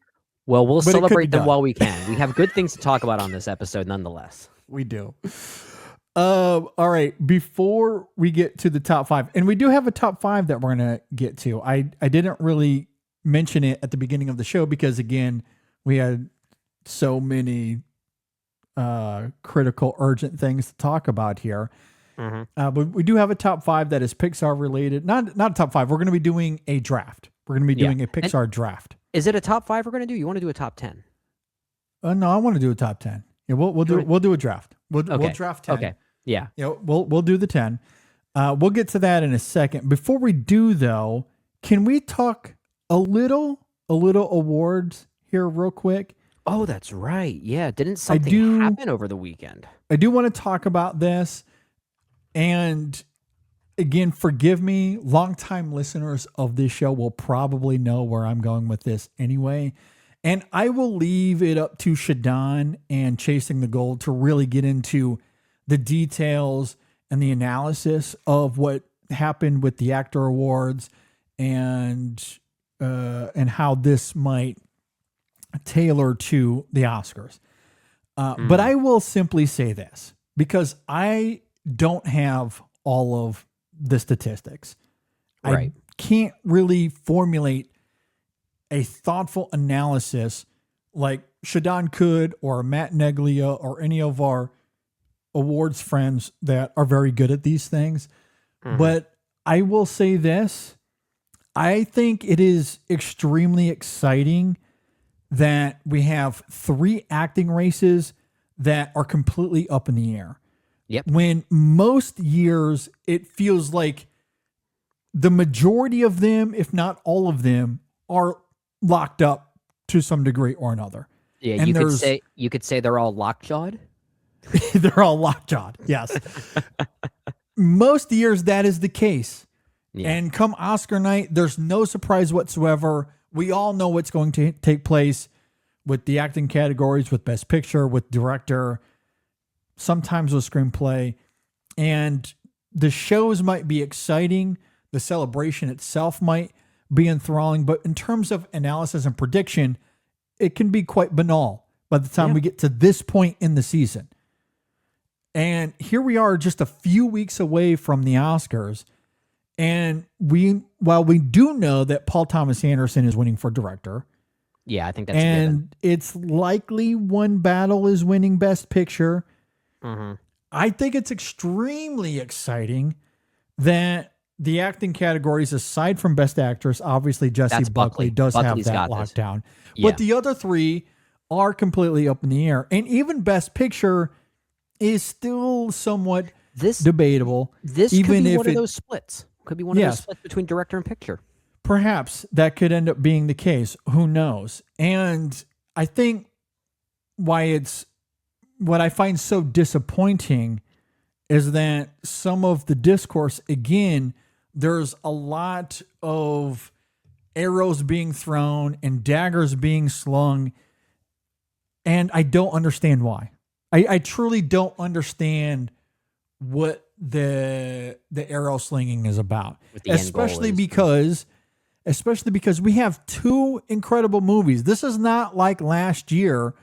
Well, we'll celebrate them while we can. We have good things to talk about on this episode nonetheless. We do. All right. Before we get to the top 5, and we do have a top 5 that we're going to get to. I didn't really mention it at the beginning of the show because, again, we had so many critical, urgent things to talk about here. Mm-hmm. But we do have a top 5 that is Pixar related. Not a top 5. We're going to be doing a draft. We're going to be doing a Pixar draft. Is it a top 5 we're going to do? You want to do a top 10? No, I want to do a top 10. Yeah, we'll do a draft. We'll draft 10. Okay. Yeah. We'll do the 10. We'll get to that in a second. Before we do though, can we talk a little awards here real quick? Oh, that's right. Yeah. Didn't something happen over the weekend? I do want to talk about this. And again, forgive me, longtime listeners of this show will probably know where I'm going with this anyway. And I will leave it up to Shadon and Chasing the Gold to really get into the details and the analysis of what happened with the actor awards and how this might tailor to the Oscars. But I will simply say this, because I don't have all of the statistics. Right. I can't really formulate a thoughtful analysis like Shadon could, or Matt Neglia, or any of our awards friends that are very good at these things. But I will say this, I think it is extremely exciting that we have 3 acting races that are completely up in the air. Yep. When most years it feels like the majority of them, if not all of them, are locked up to some degree or another. Yeah, and you could say they're all lockjawed. They're all lockjawed. Yes. Most years that is the case. Yeah. And come Oscar night, there's no surprise whatsoever. We all know what's going to take place with the acting categories, with Best Picture, with Director, sometimes with Screenplay. And the shows might be exciting. The celebration itself might be enthralling. But in terms of analysis and prediction, it can be quite banal by the time we get to this point in the season. And here we are just a few weeks away from the Oscars. And while we do know that Paul Thomas Anderson is winning for Director. Yeah, I think that's and it's likely One Battle is winning Best Picture. I think it's extremely exciting that the acting categories, aside from Best Actress, obviously Jessie Buckley does have that locked down. Yeah. But the other 3 are completely up in the air. And even Best Picture is still somewhat debatable. This even could be if one of those splits. Could be one of those splits between director and picture. Perhaps that could end up being the case. Who knows? And I think what I find so disappointing is that some of the discourse, again, there's a lot of arrows being thrown and daggers being slung, and I don't understand why. I truly don't understand what the arrow slinging is about, especially because we have 2 incredible movies. This is not like last year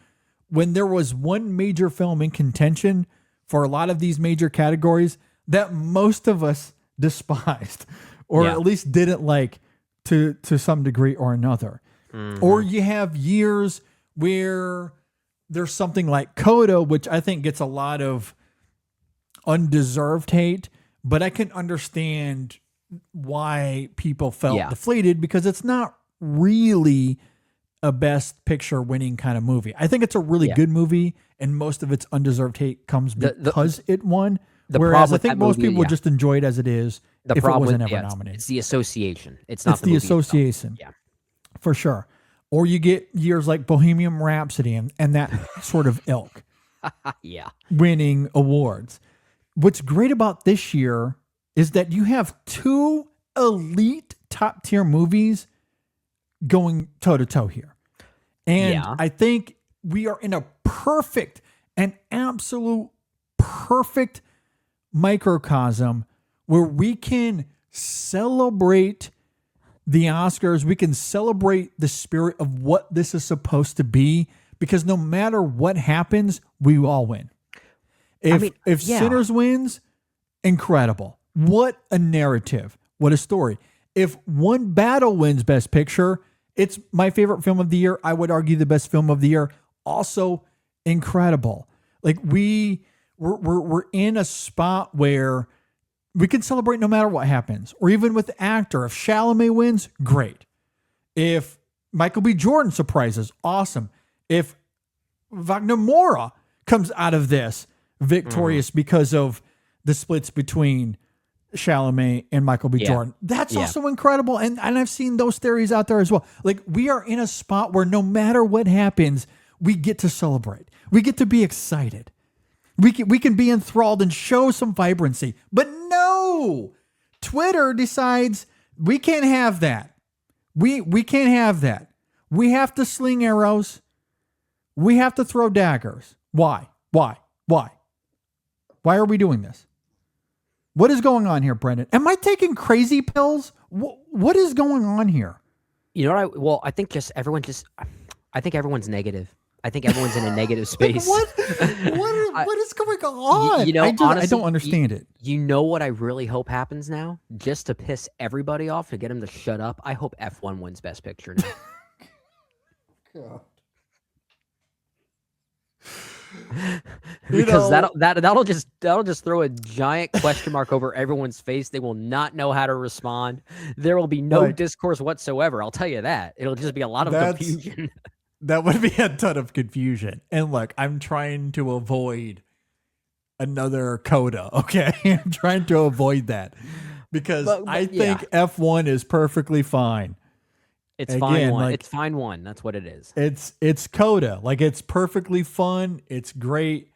when there was one major film in contention for a lot of these major categories that most of us despised, or at least didn't like to some degree or another. Or you have years where there's something like Coda, which I think gets a lot of undeserved hate, but I can understand why people felt deflated, because it's not really a Best Picture winning kind of movie. I think it's a really good movie, and most of its undeserved hate comes because it won. Whereas I think most people would just enjoy it as it is if it wasn't ever nominated. It's the association. It's not the association. Yeah, for sure. Or you get years like Bohemian Rhapsody and that sort of ilk. Winning awards. What's great about this year is that you have 2 elite top tier movies going toe to toe here. And I think we are in an absolute perfect microcosm where we can celebrate the Oscars. We can celebrate the spirit of what this is supposed to be, because no matter what happens, we all win. If Sinners wins, incredible. What a narrative. What a story. If One Battle wins Best Picture, it's my favorite film of the year. I would argue the best film of the year. Also incredible. Like we're in a spot where we can celebrate no matter what happens. Or even with the actor. If Chalamet wins, great. If Michael B. Jordan surprises, awesome. If Wagner Moura comes out of this victorious because of the splits between Chalamet and Michael B. Jordan. That's also incredible. And I've seen those theories out there as well. Like, we are in a spot where no matter what happens, we get to celebrate. We get to be excited. We can be enthralled and show some vibrancy. But no, Twitter decides we can't have that. We can't have that. We have to sling arrows. We have to throw daggers. Why? Why are we doing this? What is going on here, Brendan? Am I taking crazy pills? What is going on here? You know what? I think I think everyone's negative. I think everyone's in a negative space. What is going on? You know, honestly, I don't understand it. You know what I really hope happens now? Just to piss everybody off, to get them to shut up, I hope F1 wins Best Picture now. God. Because that'll just throw a giant question mark over everyone's face. They will not know how to respond. There will be no discourse whatsoever. I'll tell you that. It'll just be a lot of confusion. That would be a ton of confusion. And look, I'm trying to avoid another coda. Okay, I'm trying to avoid that because I think F1 is perfectly fine. It's fine one. It's fine one. That's what it is. It's coda. Like, it's perfectly fun. It's great.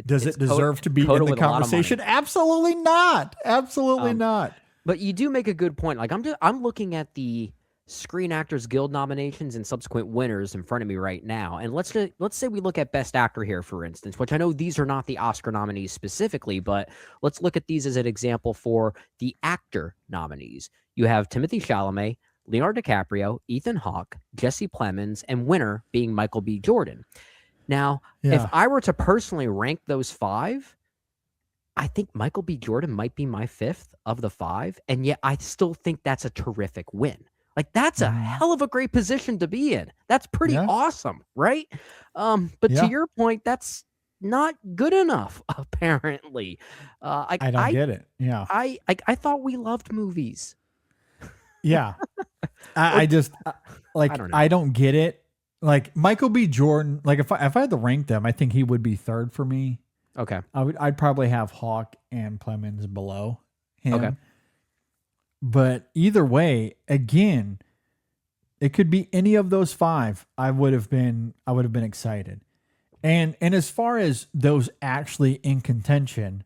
Does it deserve to be in the conversation? Absolutely not. Absolutely not. But you do make a good point. Like, I'm looking at the Screen Actors Guild nominations and subsequent winners in front of me right now. And let's say we look at Best Actor here, for instance, which I know these are not the Oscar nominees specifically, but let's look at these as an example for the actor nominees. You have Timothée Chalamet, Leonardo DiCaprio, Ethan Hawke, Jesse Plemons, and winner being Michael B. Jordan. Now, if I were to personally rank those five, I think Michael B. Jordan might be my fifth of the five, and yet I still think that's a terrific win. Like, that's a hell of a great position to be in. That's pretty awesome, right? But to your point, that's not good enough, apparently. I don't get it. Yeah. I thought we loved movies. Yeah. I just I don't get it. Like, Michael B. Jordan, like, if I had to rank them, I think he would be third for me. Okay. I'd probably have Hawke and Plemons below him. Okay. But either way, again, it could be any of those five. I would have been excited. And as far as those actually in contention,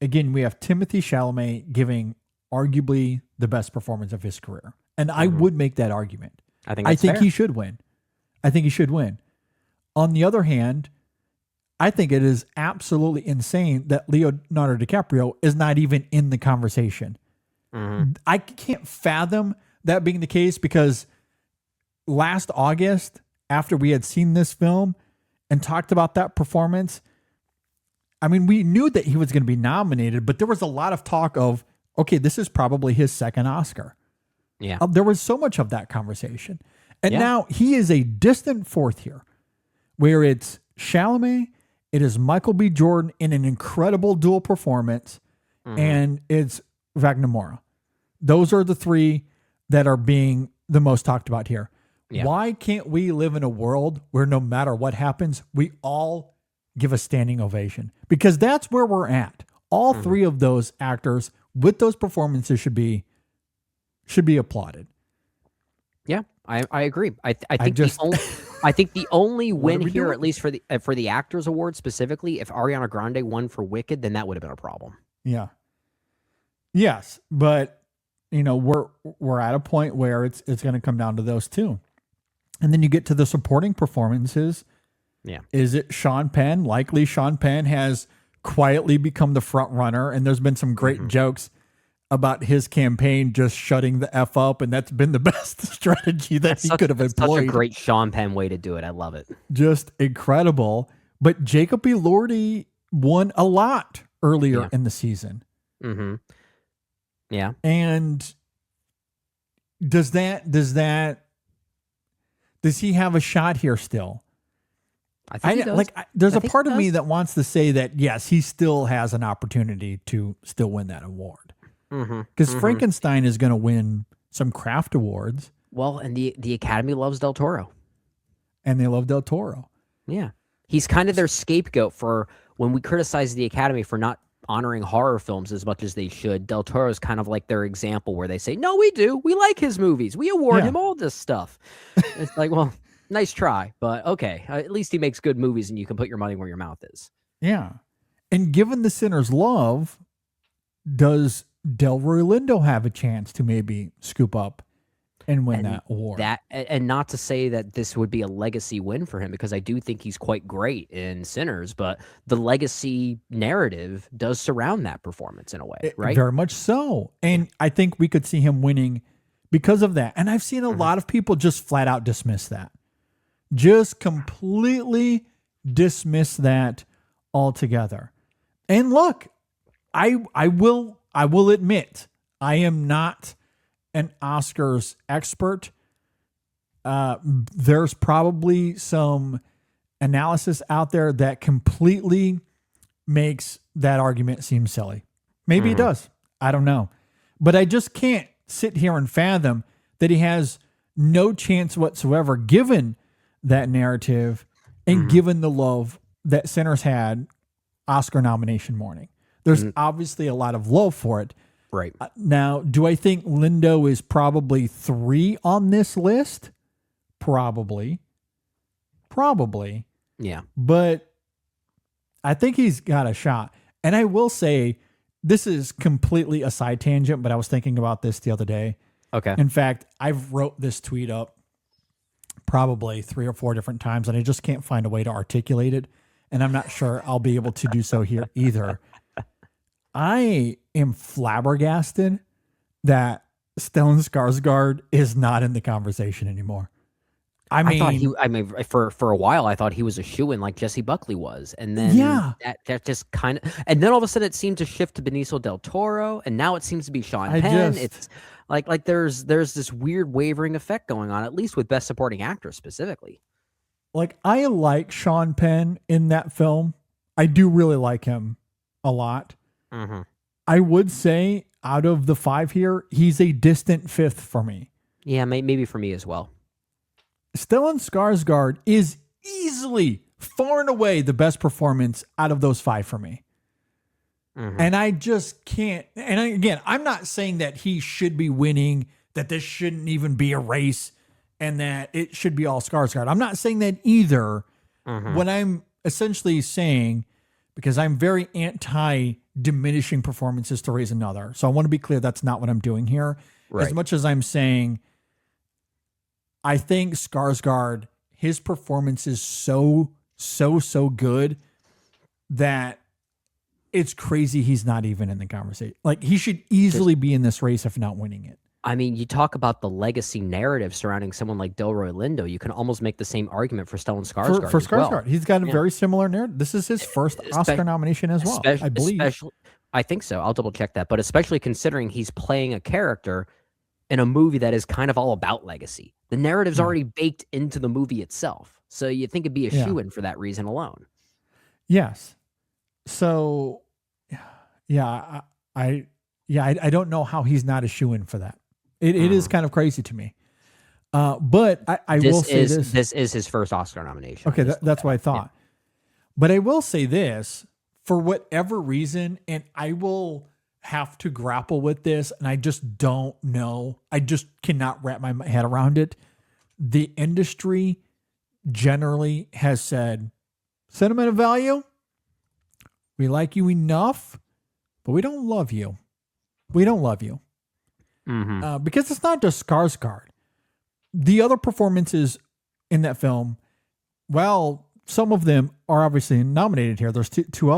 again, we have Timothée Chalamet giving arguably the best performance of his career. And I would make that argument. I think he should win. I think he should win. On the other hand, I think it is absolutely insane that Leonardo DiCaprio is not even in the conversation. I can't fathom that being the case, because last August, after we had seen this film and talked about that performance, I mean, we knew that he was going to be nominated, but there was a lot of talk of, okay, this is probably his second Oscar. Yeah. There was so much of that conversation. And now he is a distant fourth here, where it's Chalamet, it is Michael B. Jordan in an incredible dual performance, and it's Wagner Moura. Those are the three that are being the most talked about here. Yeah. Why can't we live in a world where no matter what happens, we all give a standing ovation? Because that's where we're at. All three of those actors with those performances should be applauded. Yeah, I agree. I think the only win here, at least for the Actors Award specifically, if Ariana Grande won for Wicked, then that would have been a problem. Yeah. Yes, but we're at a point where it's going to come down to those two, and then you get to the supporting performances. Yeah, is it Sean Penn? Likely, Sean Penn has quietly become the front runner, and there's been some great jokes about his campaign just shutting the F up, and that's been the best strategy that he could have employed. Such a great Sean Penn way to do it. I love it. Just incredible. But Jacob Elordi won a lot earlier in the season. Mm-hmm. Yeah. And does he have a shot here still? I think he does. There's a part of me that wants to say that, yes, he still has an opportunity to still win that award. Because Frankenstein is going to win some craft awards. Well, and the Academy loves Del Toro. And they love Del Toro. Yeah. He's kind of their scapegoat for when we criticize the Academy for not honoring horror films as much as they should. Del Toro is kind of like their example where they say, no, we do. We like his movies. We award him all this stuff. It's like, well, nice try, but okay. At least he makes good movies and you can put your money where your mouth is. Yeah. And given the Sinner's love, does Delroy Lindo have a chance to maybe scoop up and win that award? And not to say that this would be a legacy win for him, because I do think he's quite great in Sinners, but the legacy narrative does surround that performance in a way, right? Very much so. And I think we could see him winning because of that. And I've seen a lot of people just flat out dismiss that. Just completely dismiss that altogether. And look, I will admit, I am not an Oscars expert. There's probably some analysis out there that completely makes that argument seem silly. Maybe it does. I don't know. But I just can't sit here and fathom that he has no chance whatsoever, given that narrative and given the love that Sinners had Oscar nomination morning. There's obviously a lot of love for it. Right. Now, do I think Lindo is probably 3 on this list? Probably. Yeah. But I think he's got a shot. And I will say, this is completely a side tangent, but I was thinking about this the other day. Okay. In fact, I've wrote this tweet up probably 3 or 4 different times, and I just can't find a way to articulate it. And I'm not sure I'll be able to do so here either. I am flabbergasted that Stellan Skarsgård is not in the conversation anymore. I mean, for a while, I thought he was a shoo-in like Jesse Buckley was. And then that just kind of, and then all of a sudden it seemed to shift to Benicio del Toro. And now it seems to be Sean Penn. It's like there's this weird wavering effect going on, at least with Best Supporting Actor specifically. Like, I like Sean Penn in that film. I do really like him a lot. Mm-hmm. I would say out of the 5 here, he's a distant 5th for me. Yeah, maybe for me as well. Stellan Skarsgård is easily, far and away, the best performance out of those 5 for me. Mm-hmm. And I just can't. And again, I'm not saying that he should be winning, that this shouldn't even be a race, and that it should be all Skarsgård. I'm not saying that either. Mm-hmm. What I'm essentially saying, because I'm very anti-diminishing performances to raise another. So I want to be clear, that's not what I'm doing here. Right. As much as I'm saying, I think Skarsgård, his performance is so good that it's crazy he's not even in the conversation. Like, he should easily be in this race if not winning it. I mean, you talk about the legacy narrative surrounding someone like Delroy Lindo. You can almost make the same argument for Stellan Skarsgård. For Skarsgård, well. He's got a very similar narrative. This is his first Oscar nomination as well, I believe. I think so. I'll double check that. But especially considering he's playing a character in a movie that is kind of all about legacy. The narrative's already baked into the movie itself. So you think it'd be a shoo-in for that reason alone. Yes. So, I don't know how he's not a shoo-in for that. It is kind of crazy to me. But I will say this. This is his first Oscar nomination. Okay, that's what I thought. Yeah. But I will say this, for whatever reason, and I will have to grapple with this, and I just don't know. I just cannot wrap my head around it. The industry generally has said, sentimental value, we like you enough, but we don't love you. We don't love you. Mm-hmm. Because it's not just Skarsgård. The other performances in that film, well, some of them are obviously nominated here. There's three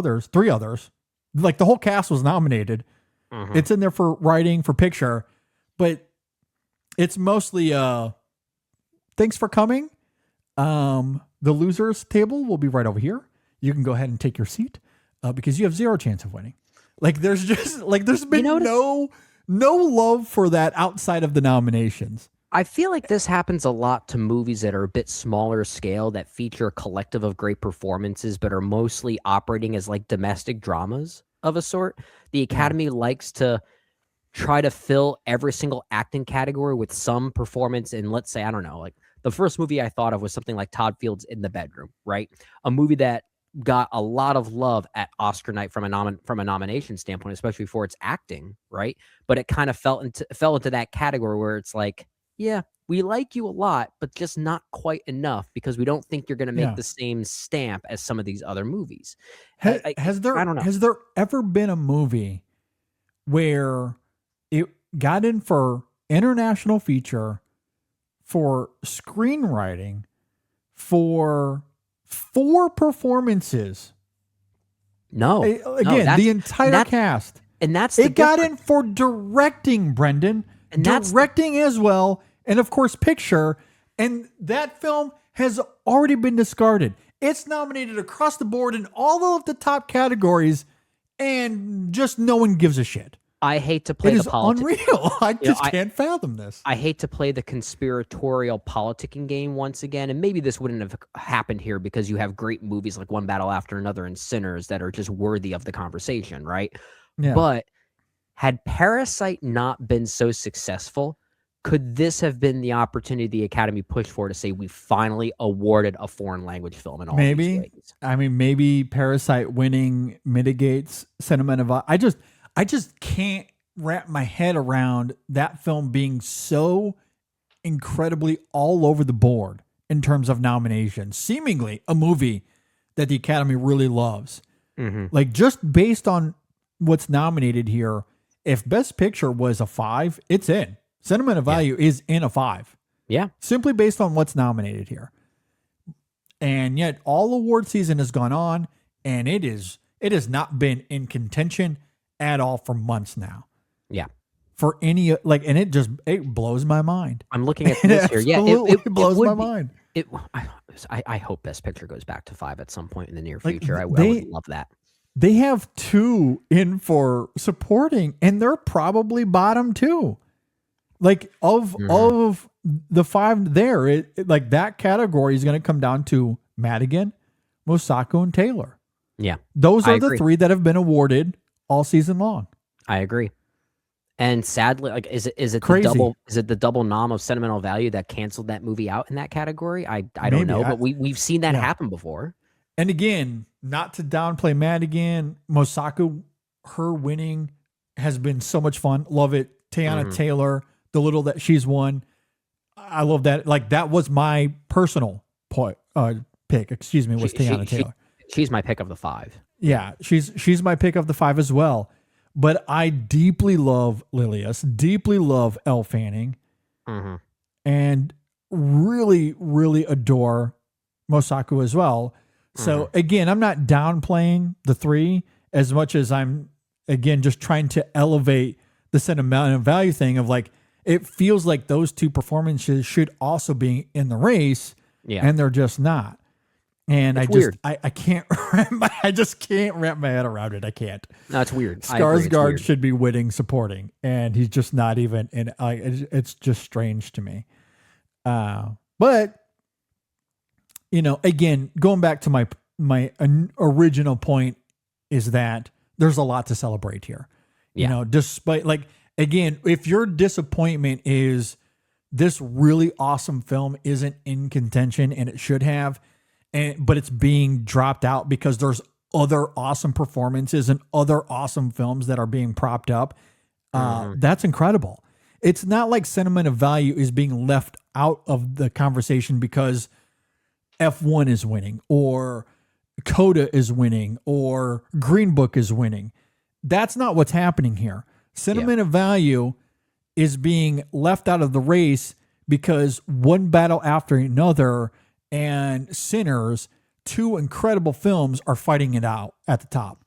others. Like, the whole cast was nominated. Mm-hmm. It's in there for writing, for picture, but it's mostly thanks for coming. The losers table will be right over here. You can go ahead and take your seat because you have 0 chance of winning. Like, there's been no love for that outside of the nominations. I feel like this happens a lot to movies that are a bit smaller scale, that feature a collective of great performances, but are mostly operating as like domestic dramas of a sort. The Academy likes to try to fill every single acting category with some performance in, let's say, I don't know, like the first movie I thought of was something like Todd Field's In the Bedroom, right? A movie that got a lot of love at Oscar night from a nomination standpoint, especially for its acting, right? But it kind of fell into that category where it's like, yeah, we like you a lot, but just not quite enough because we don't think you're going to make the same stamp as some of these other movies. Has there ever been a movie where it got in for international feature, for screenwriting, for 4 performances? No. Again, the entire cast. And that's it got in for directing, Brendan. And directing as well. And of course, picture. And that film has already been discarded. It's nominated across the board in all of the top categories, and just no one gives a shit. I hate to play the politics. It is unreal. I just can't fathom this. I hate to play the conspiratorial politicking game once again, and maybe this wouldn't have happened here because you have great movies like One Battle After Another and Sinners that are just worthy of the conversation, right? Yeah. But had Parasite not been so successful, could this have been the opportunity the Academy pushed for to say we finally awarded a foreign language film in all these ways? I mean, maybe Parasite winning mitigates sentiment of I just can't wrap my head around that film being so incredibly all over the board in terms of nominations. Seemingly a movie that the Academy really loves. Mm-hmm. Like, just based on what's nominated here, if Best Picture was a 5, it's in. Sentiment of Value is in a 5. Yeah. Simply based on what's nominated here. And yet all award season has gone on, and it has not been in contention at all for months now. Yeah. For any, like, and it blows my mind. I'm looking at this here. Yeah, it blows my mind. I hope Best Picture goes back to 5 at some point in the near future. I would love that. They have 2 in for supporting, and they're probably bottom 2. Like, of the 5 there, like, that category is going to come down to Madigan, Mosaku, and Taylor. Yeah. Those are the 3 that have been awarded all season long. I agree. And sadly, like, is it Crazy. the double nom of Sentimental Value that canceled that movie out in that category? I don't know, but we've seen that happen before. And again, not to downplay Madigan, Mosaku, her winning has been so much fun. Love it. Teyana Taylor, the little that she's won, I love that. Like, that was my personal pick. Excuse me, was Teyana Taylor. She's my pick of the 5. Yeah, she's my pick of the 5 as well. But I deeply love Lilius, deeply love Elle Fanning, and really, really adore Mosaku as well. So again, I'm not downplaying the 3 as much as I'm, again, just trying to elevate the sentimental value thing of, like, it feels like those 2 performances should also be in the race, and they're just not. And it's weird. I can't I just can't wrap my head around it. I can't. No, it's weird. Skarsgård should be winning supporting, and he's just not even in. It's just strange to me. But you know, again, going back to my original point is that there's a lot to celebrate here. You know, despite, like, again, if your disappointment is this really awesome film isn't in contention and it should have, but it's being dropped out because there's other awesome performances and other awesome films that are being propped up, that's incredible. It's not like Sentiment of Value is being left out of the conversation because F1 is winning or Coda is winning or Green Book is winning. That's not what's happening here. Sentiment of Value is being left out of the race because One Battle After Another and Sinners, 2 incredible films, are fighting it out at the top.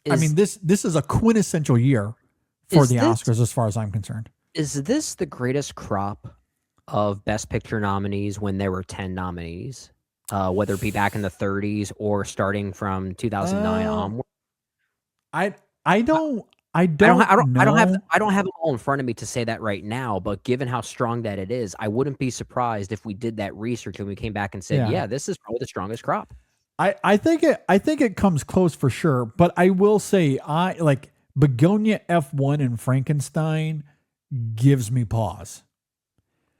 I mean, this is a quintessential year for the Oscars as far as I'm concerned. Is this the greatest crop of Best Picture nominees when there were 10 nominees, whether it be back in the 30s or starting from 2009 onward? I don't know. I don't have it all in front of me to say that right now, but given how strong that it is, I wouldn't be surprised if we did that research and we came back and said, yeah this is probably the strongest crop. I think it comes close for sure, but I will say like Begonia, F1, and Frankenstein gives me pause.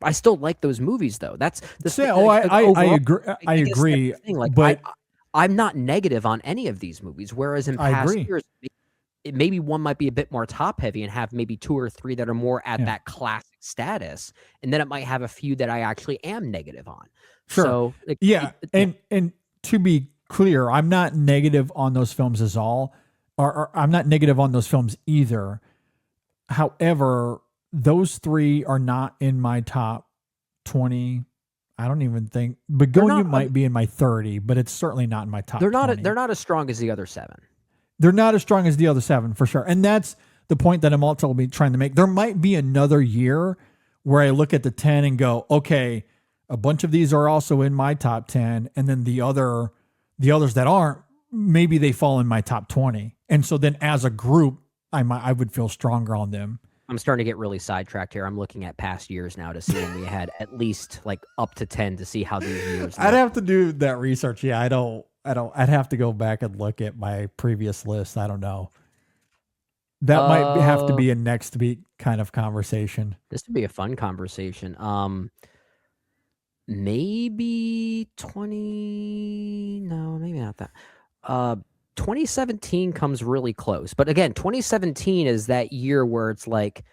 I still like those movies though. That's the thing. I agree. I agree. But I'm not negative on any of these movies. Whereas in past years, maybe one might be a bit more top heavy and have maybe 2 or 3 that are more at that classic status, and then it might have a few that I actually am negative on. Sure. So and to be clear, I'm not negative on those films or I'm not negative on those films either. However, those 3 are not in my top 20. I don't even think Begonia might be in my 30, but it's certainly not in my top 20. They're not as strong as the other 7. They're not as strong as the other 7 for sure. And that's the point that I'm also trying to make. There might be another year where I look at the 10 and go, okay, a bunch of these are also in my top 10. And then the others that aren't, maybe they fall in my top 20. And so then as a group, I would feel stronger on them. I'm starting to get really sidetracked here. I'm looking at past years now to see when we had at least like up to 10 to see how these years. I'd have to do that research. Yeah, I'd have to go back and look at my previous list. I don't know. That might have to be a next week kind of conversation. This would be a fun conversation. Maybe 20. No, maybe not that. 2017 comes really close. But again, 2017 is that year where it's like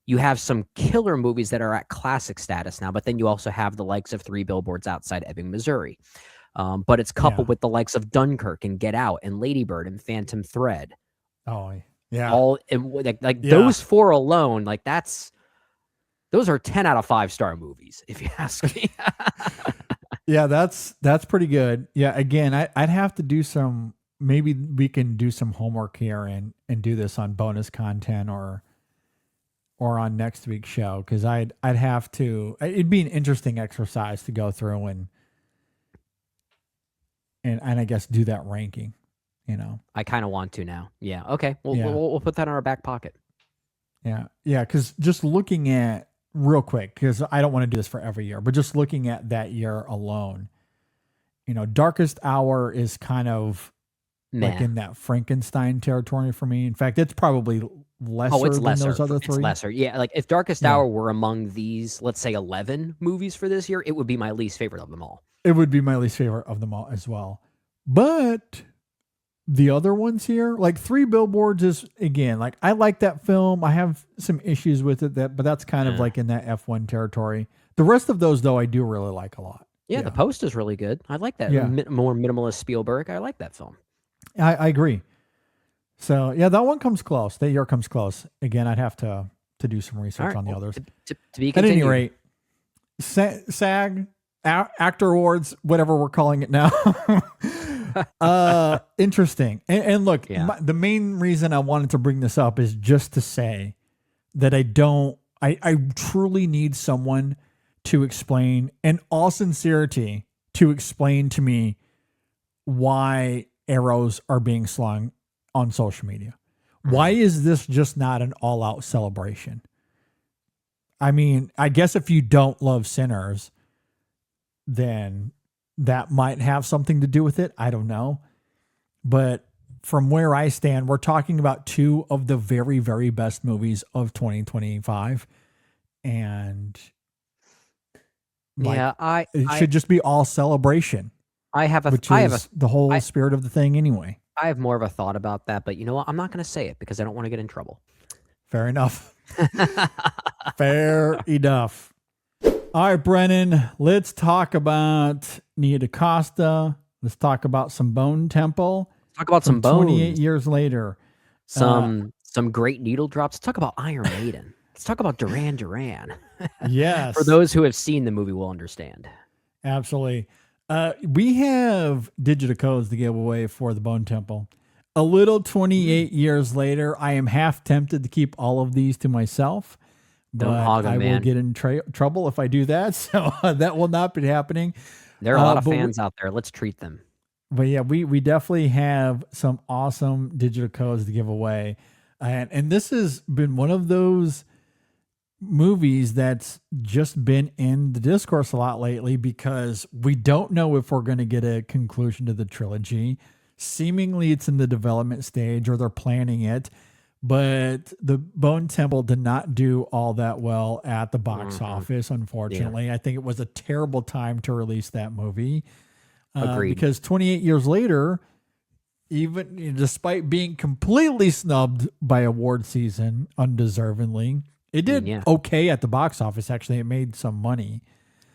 you have some killer movies that are at classic status now, but then you also have the likes of 3 Billboards Outside Ebbing, Missouri. But it's coupled with the likes of Dunkirk and Get Out and Lady Bird and Phantom Thread. Oh, yeah. All those 4 alone, like those are 10 out of 5-star movies, if you ask me. Yeah, that's pretty good. Yeah, again, I'd have to do maybe we can do some homework here and do this on bonus content or on next week's show, because I'd have to. It'd be an interesting exercise to go through and I guess do that ranking. I kind of want to now. Yeah. Okay. We'll put that in our back pocket. Yeah. Because just looking at real quick, because I don't want to do this for every year, but just looking at that year alone, Darkest Hour is kind of like in that Frankenstein territory for me. In fact, it's probably lesser than those other 3. It's lesser. Yeah. Like if Darkest Hour were among these, let's say 11 movies for this year, it would be my least favorite of them all. It would be my least favorite of them all as well. But the other ones here, like 3 Billboards is, again, like I like that film. I have some issues with it, but that's kind of like in that F1 territory. The rest of those, though, I do really like a lot. Yeah, The Post is really good. I like that. More minimalist Spielberg. I like that film. I agree. So, yeah, that one comes close. That year comes close. Again, I'd have to do some research on the others. To be continued. At any rate, SAG, Actor Awards, whatever we're calling it now. Interesting. And look, the main reason I wanted to bring this up is just to say that I truly need someone to explain, in all sincerity, to explain to me why arrows are being slung on social media. Why is this just not an all-out celebration? I mean, I guess if you don't love Sinners, then that might have something to do with it. I don't know. But from where I stand, we're talking about 2 of the very, very best movies of 2025. And it should just be all celebration. The whole spirit of the thing anyway. I have more of a thought about that, but you know what? I'm not going to say it because I don't want to get in trouble. Fair enough. Fair enough. All right, Brennan, let's talk about Nia DaCosta. Let's talk about some Bone Temple. Talk about some bones. 28 years later. Some great needle drops. Let's talk about Iron Maiden. Let's talk about Duran Duran. Yes. For those who have seen the movie will understand. Absolutely. We have digital codes to give away for the Bone Temple. A little 28 years later, I am half tempted to keep all of these to myself. Don't hog them, will get in trouble if I do that. So that will not be happening. There are a lot of fans out there. Let's treat them. But yeah, we definitely have some awesome digital codes to give away. And this has been one of those movies that's just been in the discourse a lot lately because we don't know if we're going to get a conclusion to the trilogy. Seemingly it's in the development stage or they're planning it. but the Bone Temple did not do all that well at the box office, unfortunately. I think it was a terrible time to release that movie. Agreed. Because 28 years later, even despite being completely snubbed by award season undeservingly, it did okay at the box office. Actually, it made some money.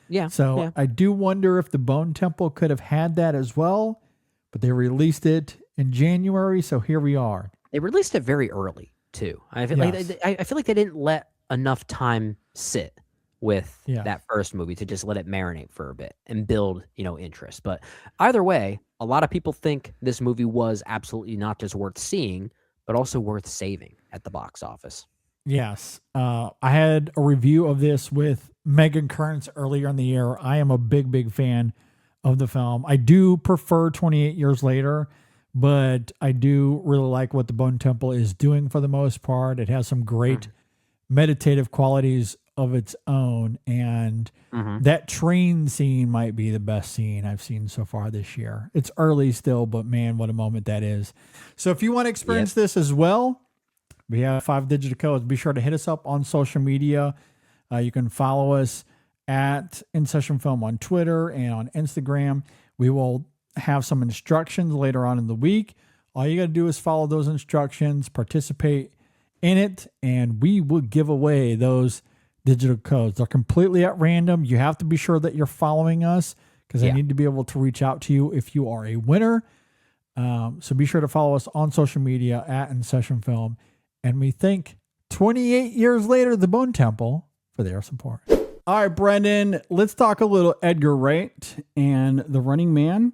Yeah. So I do wonder if the Bone Temple could have had that as well, but they released it in January. So here we are. They released it very early too. I feel like they didn't let enough time sit with that first movie to just let it marinate for a bit and build, interest. But either way, a lot of people think this movie was absolutely not just worth seeing, but also worth saving at the box office. Yes. I had a review of this with Megan Kearns earlier in the year. I am a big fan of the film. I do prefer 28 Years Later, but I do really like what the Bone Temple is doing for the most part. It has some great meditative qualities of its own, and that train scene might be the best scene I've seen so far this year. It's early still, but man, what a moment that is. So if you want to experience this as well, we have 5 digital codes. Be sure to hit us up on social media. You can follow us at InSession Film on Twitter and on Instagram. We will have some instructions later on in the week. All you got to do is follow those instructions, participate in it, and we will give away those digital codes. They're completely at random. You have to be sure that you're following us because I need to be able to reach out to you if you are a winner. So be sure to follow us on social media at InSession Film. And we thank 28 years later, the Bone Temple, for their support. All right, Brendan, let's talk a little Edgar Wright and The Running Man.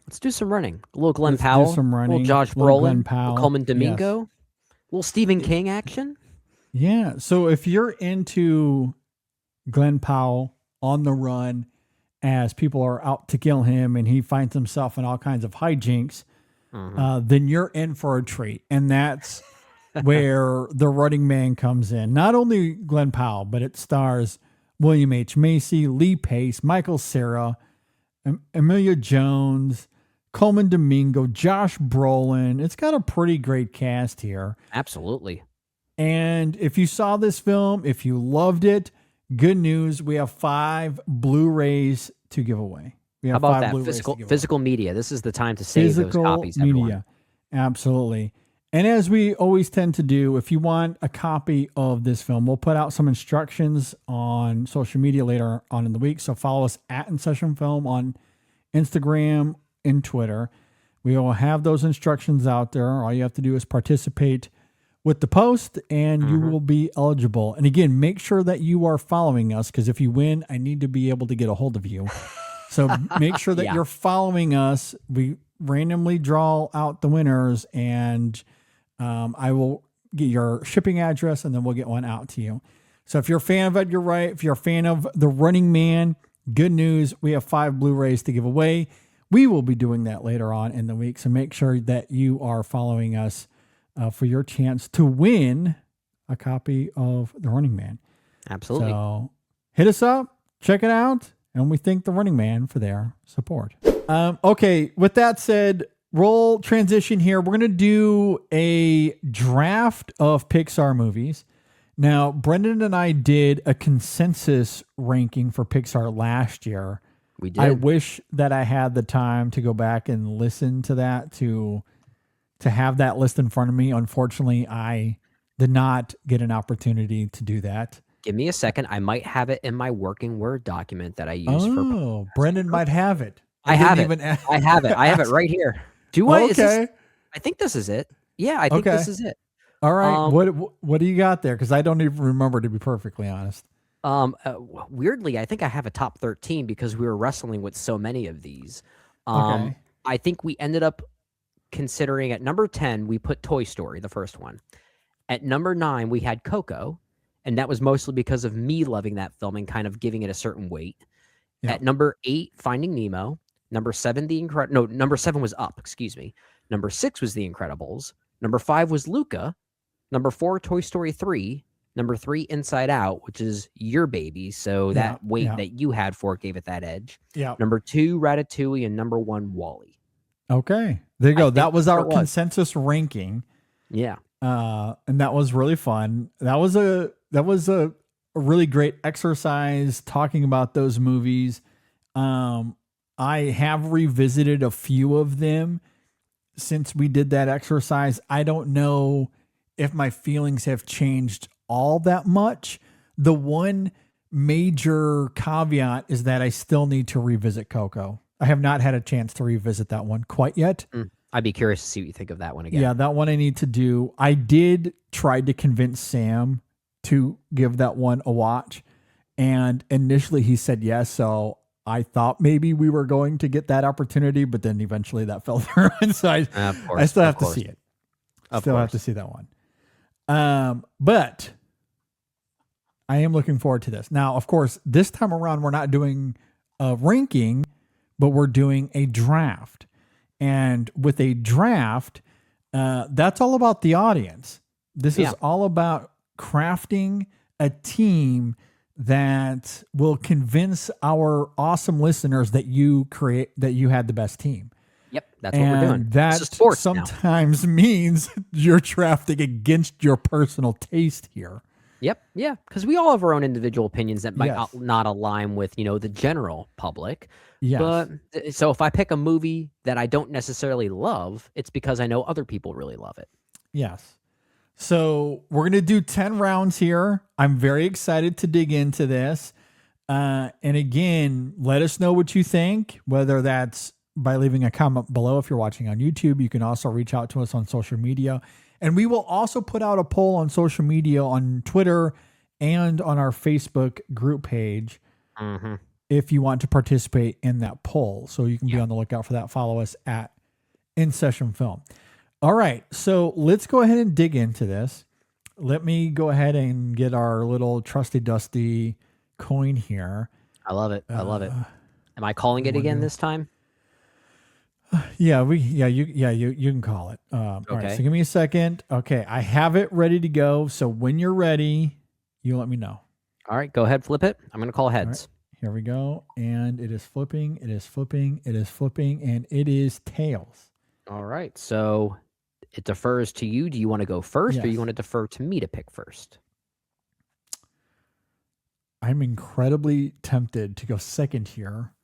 Let's do some running. A little Glenn Powell, do some running. A little Josh Brolin, a little Coleman Domingo, a little Stephen King action. Yeah. So if you're into Glenn Powell on the run as people are out to kill him and he finds himself in all kinds of hijinks, then you're in for a treat. And that's where The Running Man comes in. Not only Glenn Powell, but it stars William H. Macy, Lee Pace, Michael Cera, Emilia Jones, Coleman Domingo, Josh Brolin. It's got a pretty great cast here. Absolutely. And if you saw this film, if you loved it, good news. We have 5 Blu-rays to give away. We have How about 5 that? Blu-rays Physical media. This is the time to save those copies, everyone. Absolutely. And as we always tend to do, if you want a copy of this film, we'll put out some instructions on social media later on in the week. So follow us at InSession Film on Instagram and Twitter. We will have those instructions out there. All you have to do is participate with the post and you will be eligible. And again, make sure that you are following us because if you win, I need to be able to get a hold of you. So make sure that you're following us. We randomly draw out the winners and I will get your shipping address and then we'll get one out to you. So if you're a fan of Edgar Wright, if you're a fan of The Running Man, good news. We have 5 Blu-rays to give away. We will be doing that later on in the week. So make sure that you are following us for your chance to win a copy of The Running Man. Absolutely. So hit us up, check it out, and we thank The Running Man for their support. Okay, with that said, roll transition here. We're going to do a draft of Pixar movies. Now, Brendan and I did a consensus ranking for Pixar last year. We did. I wish that I had the time to go back and listen to that, to have that list in front of me. Unfortunately, I did not get an opportunity to do that. Give me a second. I might have it in my working Word document that I use for. Oh, Brendan might have it. I have it. I have it. I have it right here. Do I? Okay. I think this is it. Yeah, I think this is it. All right. What do you got there? Because I don't even remember, to be perfectly honest. Weirdly, I think I have a top 13 because we were wrestling with so many of these. Okay. I think we ended up considering at number 10, we put Toy Story, the first one. At number 9, we had Coco, and that was mostly because of me loving that film and kind of giving it a certain weight. Yeah. At number 8, Finding Nemo. Number 7, number 7 was Up, excuse me. Number 6 was The Incredibles. Number 5 was Luca. Number 4, Toy Story 3. Number 3, Inside Out, which is your baby. So that weight that you had for it gave it that edge. Yeah. Number 2, Ratatouille, and number 1, Wall-E. Okay. There you go. That was our consensus ranking. Yeah. And that was really fun. That was a really great exercise talking about those movies. I have revisited a few of them since we did that exercise. I don't know if my feelings have changed all that much. The one major caveat is that I still need to revisit Coco. I have not had a chance to revisit that one quite yet. I'd be curious to see what you think of that one again. Yeah, that one I need to do. I did try to convince Sam to give that one a watch, and initially he said yes, so I thought maybe we were going to get that opportunity, but then eventually that fell through, and so I still have to see it. Still have to see that one. But I am looking forward to this. Now, of course, this time around we're not doing a ranking, but we're doing a draft. And with a draft, that's all about the audience. This is all about crafting a team that will convince our awesome listeners that you had the best team. Yep, that's what we're doing. That sometimes means you're drafting against your personal taste here. Yep, yeah, because we all have our own individual opinions that might not align with, the general public. Yes. But so if I pick a movie that I don't necessarily love, it's because I know other people really love it. Yes. So we're going to do 10 rounds here. I'm very excited to dig into this. And again, let us know what you think, whether that's by leaving a comment below. If you're watching on YouTube, you can also reach out to us on social media. And we will also put out a poll on social media, on Twitter and on our Facebook group page. Mm-hmm. If you want to participate in that poll. So you can be on the lookout for that. Follow us at InSession Film. All right. So let's go ahead and dig into this. Let me go ahead and get our little trusty dusty coin here. I love it. I love it. Am I calling it again this time? Yeah, you can call it. All right. So give me a second. Okay. I have it ready to go. So when you're ready, you let me know. All right. Go ahead. Flip it. I'm going to call heads. Here we go. And it is flipping. It is flipping. It is flipping. And it is tails. All right. So it defers to you. Do you want to go first or you want to defer to me to pick first? I'm incredibly tempted to go second here.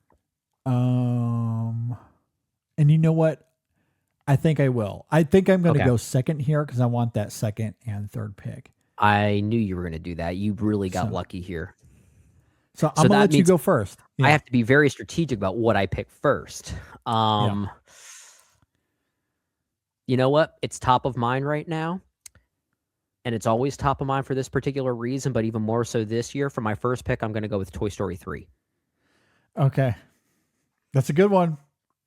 And you know what? I think I will. I think I'm going to go second here because I want that second and third pick. I knew you were going to do that. You really got lucky here. So I'm going to let you go first. Yeah. I have to be very strategic about what I pick first. You know what? It's top of mind right now. And it's always top of mind for this particular reason, but even more so this year. For my first pick, I'm going to go with Toy Story 3. Okay. That's a good one.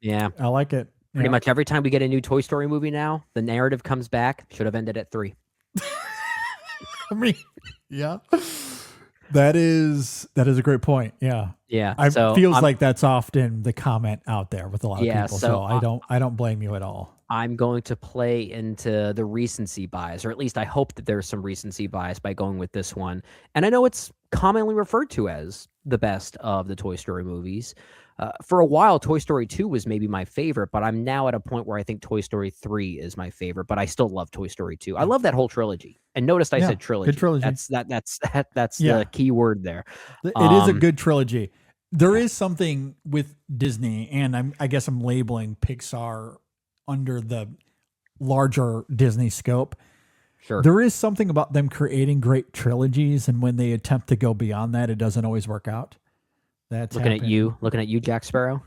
Yeah. I like it. Pretty much every time we get a new Toy Story movie now, the narrative comes back. Should have ended at 3. I mean, yeah. That is a great point. Yeah. Yeah. It feels like that's often the comment out there with a lot of people. So I don't blame you at all. I'm going to play into the recency bias, or at least I hope that there's some recency bias by going with this one. And I know it's commonly referred to as the best of the Toy Story movies. For a while, Toy Story 2 was maybe my favorite, but I'm now at a point where I think Toy Story 3 is my favorite, but I still love Toy Story 2. I love that whole trilogy. And notice I said trilogy. Good trilogy. That's the key word there. It is a good trilogy. There is something with Disney, and I guess I'm labeling Pixar under the larger Disney scope. Sure. There is something about them creating great trilogies, and when they attempt to go beyond that, it doesn't always work out. That's looking at you, Jack Sparrow.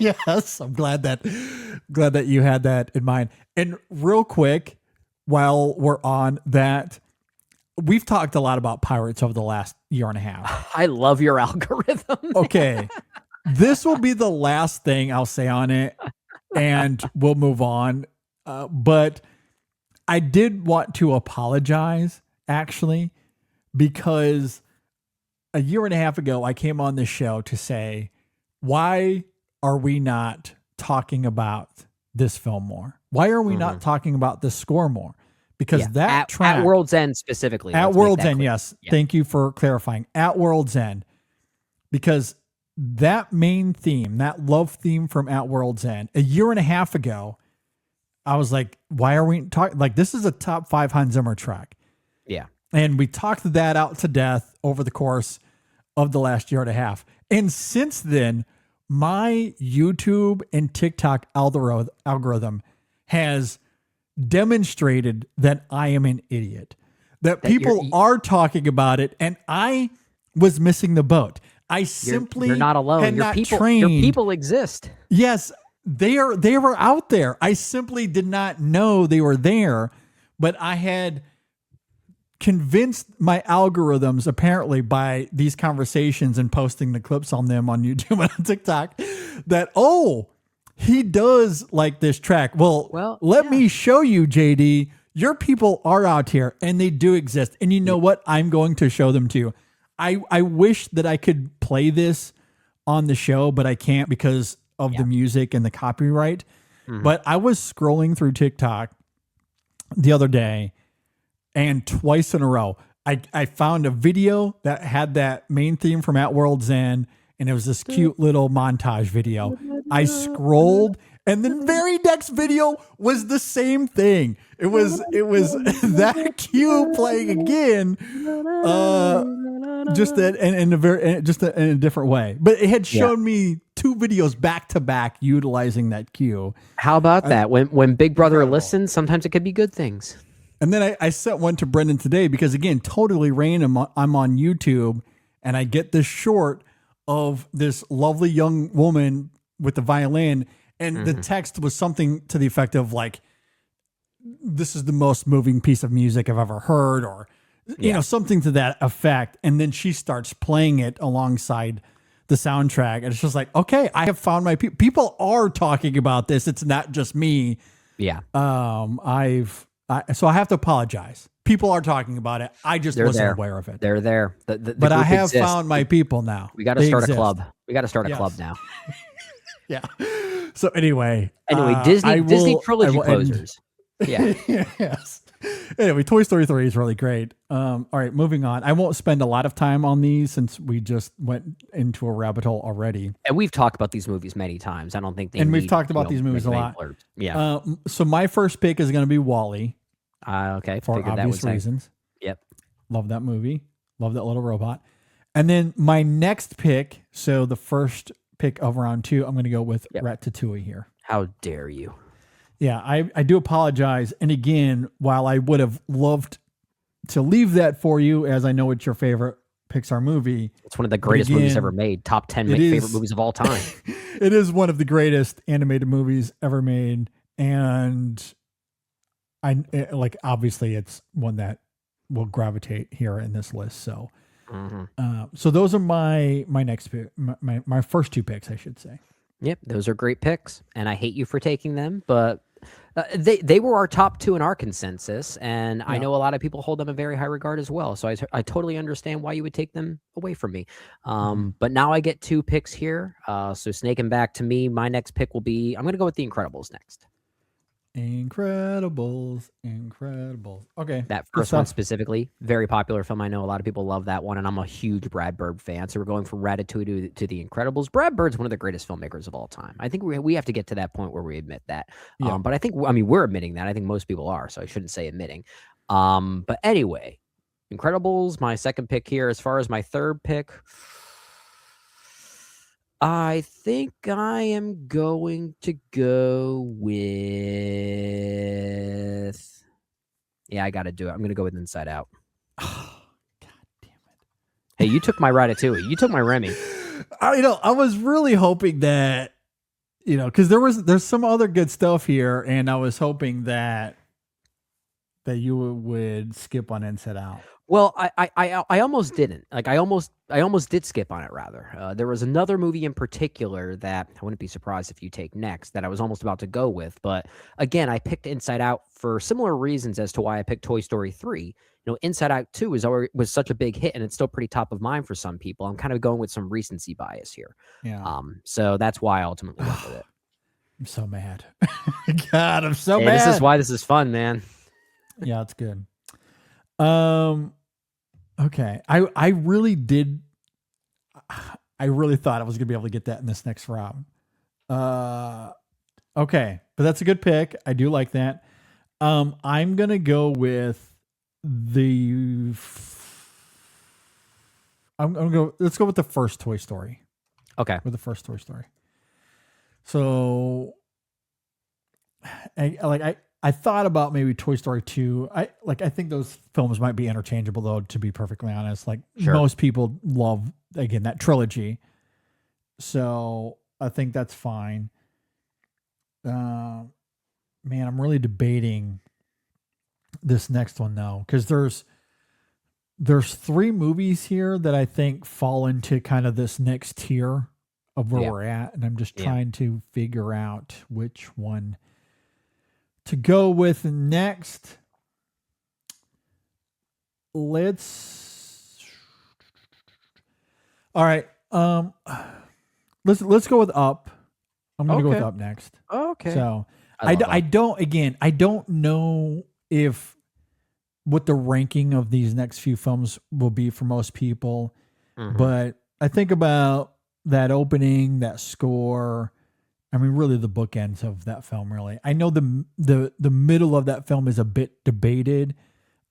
Yes, I'm glad that you had that in mind. And real quick, while we're on that, we've talked a lot about pirates over the last year and a half. I love your algorithm. Okay, this will be the last thing I'll say on it, and we'll move on. But I did want to apologize, actually, because a year and a half ago, I came on this show to say, why are we not talking about this film more? Why are we not talking about this score more? Because that track... At World's End specifically. At World's End, yes. Yeah. Thank you for clarifying. At World's End. Because that main theme, that love theme from At World's End, a year and a half ago, I was like, why are we talking? Like, this is a top 5 Hans Zimmer track. Yeah. And we talked that out to death over the course of the last year and a half. And since then, my YouTube and TikTok algorithm has demonstrated that I am an idiot, that people are talking about it. And I was missing the boat. I simply you're not alone. Your people exist. Yes, they were out there. I simply did not know they were there, but I had convinced my algorithms, apparently by these conversations and posting the clips on them on YouTube and on TikTok, that, he does like this track. Well, let me show you, JD. Your people are out here and they do exist. And you know what? I'm going to show them to you. I wish that I could play this on the show, but I can't because of the music and the copyright. But I was scrolling through TikTok the other day, and twice in a row, I found a video that had that main theme from At World's End, and it was this cute little montage video. I scrolled, and the very next video was the same thing. It was that cue playing again, just that in a different way. But it had shown me 2 videos back to back utilizing that cue. How about that? When Big Brother listens, sometimes it could be good things. And then I sent one to Brendan today because, again, totally random. I'm on YouTube and I get this short of this lovely young woman with the violin. And the text was something to the effect of like, this is the most moving piece of music I've ever heard, or, you know, something to that effect. And then she starts playing it alongside the soundtrack. And it's just like, okay, I have found my people. People are talking about this. It's not just me. Yeah. So I have to apologize. People are talking about it. I just wasn't aware of it. They're there. But I have found my people now. We got to start a club. We got to start a club now. Yeah. So anyway, Disney trilogy closers. Yeah. Yes. Anyway, Toy Story 3 is really great. All right, moving on. I won't spend a lot of time on these since we just went into a rabbit hole already. And we've talked about these movies many times. I don't think we've talked about these movies a lot. Yeah. So my first pick is going to be WALL-E. Okay. For obvious reasons. Yep. Love that movie. Love that little robot. And then my next pick, so the first pick of round 2, I'm going to go with Ratatouille here. How dare you? Yeah, I do apologize. And again, while I would have loved to leave that for you, as I know it's your favorite Pixar movie. It's one of the greatest movies ever made. Top 10 favorite movies of all time. It is one of the greatest animated movies ever made. And obviously it's one that will gravitate here in this list. So, so those are my next pick, my first 2 picks, I should say. Yep, those are great picks, and I hate you for taking them, but they were our top 2 in our consensus, and I know a lot of people hold them in very high regard as well, so I totally understand why you would take them away from me. But now I get 2 picks here, so snaking back to me, my next pick will be, I'm going to go with The Incredibles next. Incredibles. Okay. That first one specifically, very popular film. I know a lot of people love that one, and I'm a huge Brad Bird fan. So we're going from Ratatouille to The Incredibles. Brad Bird's one of the greatest filmmakers of all time. I think we have to get to that point where we admit that. Yeah. But we're admitting that. I think most people are, so I shouldn't say admitting. But anyway, Incredibles, my second pick here. As far as my third pick, I think I am going to go with... Yeah, I got to do it. I'm going to go with Inside Out. Oh, God damn it. Hey, you took my Ratatouille. You took my Remy. I was really hoping that, because there's some other good stuff here, and I was hoping that you would skip on Inside Out. Well, I almost didn't. Like I almost did skip on it rather. There was another movie in particular that I wouldn't be surprised if you take next that I was almost about to go with, but again, I picked Inside Out for similar reasons as to why I picked Toy Story 3. Inside Out 2 was such a big hit, and it's still pretty top of mind for some people. I'm kind of going with some recency bias here. Yeah. So that's why I ultimately went with it. I'm so mad. God, I'm so mad. This is why this is fun, man. Yeah, it's good. Okay. I really thought I was gonna be able to get that in this next round. Okay. but that's a good pick. I do like that. I'm gonna go with let's go with the first Toy Story. Okay. With the first Toy Story. So I thought about maybe Toy Story 2. I think those films might be interchangeable though, to be perfectly honest. Like most people love, again, that trilogy. So I think that's fine. Man, I'm really debating this next one though, because there's 3 movies here that I think fall into kind of this next tier of where we're at, and I'm just trying to figure out which one to go with next. All right. Let's go with Up. I'm going to go with Up next. Okay. So I don't know if what the ranking of these next few films will be for most people, but I think about that opening, that score. I mean, really the bookends of that film, really. I know the middle of that film is a bit debated.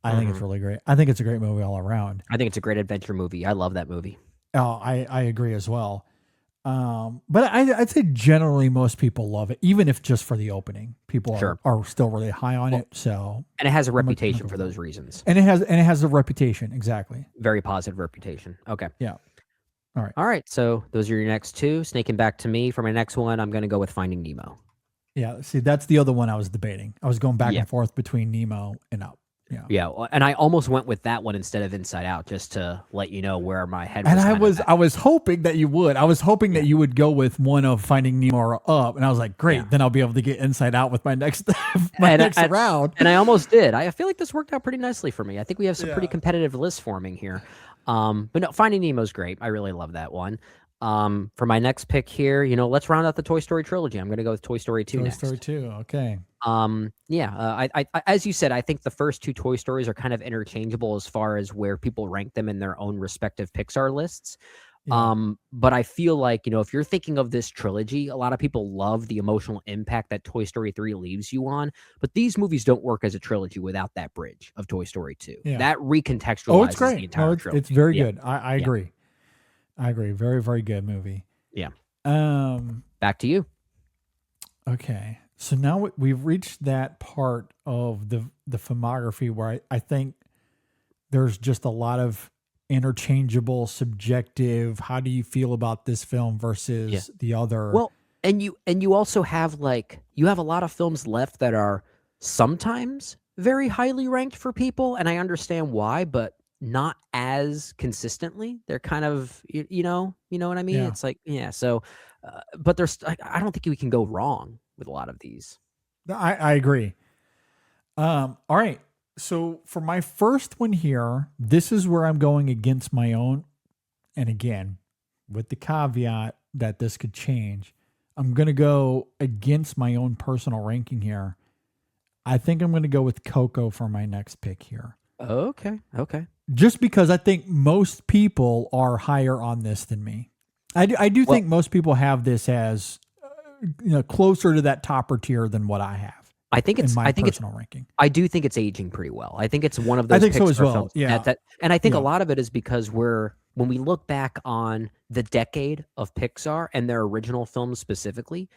I think it's really great. I think it's a great movie all around. I think it's a great adventure movie. I love that movie. Oh, I agree as well. But I'd say generally most people love it, even if just for the opening. People are still really high on it. So, and it has a reputation for those reasons. And it has a reputation, exactly. Very positive reputation. Okay. Yeah. All right. So those are your next 2. Snaking back to me for my next one, I'm going to go with Finding Nemo. Yeah. See, that's the other one I was debating. I was going back and forth between Nemo and Up. Yeah, and I almost went with that one instead of Inside Out, just to let you know where my head was. And I was hoping that you would. I was hoping that you would go with one of Finding Nemo or Up, and I was like, great, then I'll be able to get Inside Out with my next round. And I almost did. I feel like this worked out pretty nicely for me. I think we have some pretty competitive lists forming here. But no, Finding Nemo's great. I really love that one. For my next pick here, let's round out the Toy Story trilogy. I'm going to go with Toy Story 2 next. Toy Story 2, okay. I as you said, I think the first 2 Toy Stories are kind of interchangeable as far as where people rank them in their own respective Pixar lists. But I feel like, if you're thinking of this trilogy, a lot of people love the emotional impact that Toy Story 3 leaves you on, but these movies don't work as a trilogy without that bridge of Toy Story 2. Yeah. That recontextualizes it's great. the entire trilogy. It's very good. I agree. I agree. Very, very good movie. Yeah. Back to you. Okay. So now we've reached that part of the filmography where I think there's just a lot of interchangeable, subjective. How do you feel about this film versus the other? Well, and you also have you have a lot of films left that are sometimes very highly ranked for people, and I understand why, but not as consistently. They're kind of you know what I mean? Yeah. It's like, so but there's I don't think we can go wrong with a lot of these. I agree. All right. So for my first one here, this is where I'm going against my own. And again, with the caveat that this could change, I'm going to go against my own personal ranking here. I think I'm going to go with Coco for my next pick here. Okay. Just because I think most people are higher on this than me. I do think most people have this as closer to that topper tier than what I have. I think it's personal ranking. I do think it's aging pretty well. I think it's one of those. I think so Pixar as well. Films Yeah, and I think a lot of it is because when we look back on the decade of Pixar and their original films specifically,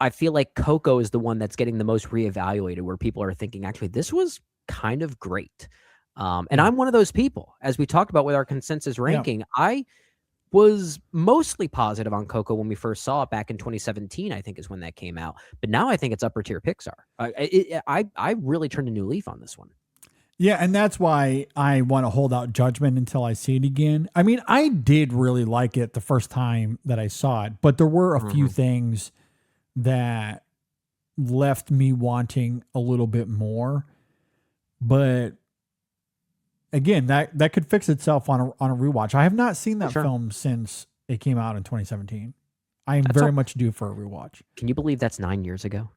I feel like Coco is the one that's getting the most reevaluated, where people are thinking, actually, this was kind of great. And I'm one of those people, as we talked about with our consensus ranking. I was mostly positive on Coco when we first saw it back in 2017, I think is when that came out. But now I think it's upper tier Pixar. I really turned a new leaf on this one. Yeah, and that's why I want to hold out judgment until I see it again. I mean, I did really like it the first time that I saw it, but there were a few things that left me wanting a little bit more. But again, that could fix itself on a rewatch. I have not seen that film since it came out in 2017. I am very much due for a rewatch. Can you believe that's 9 years ago?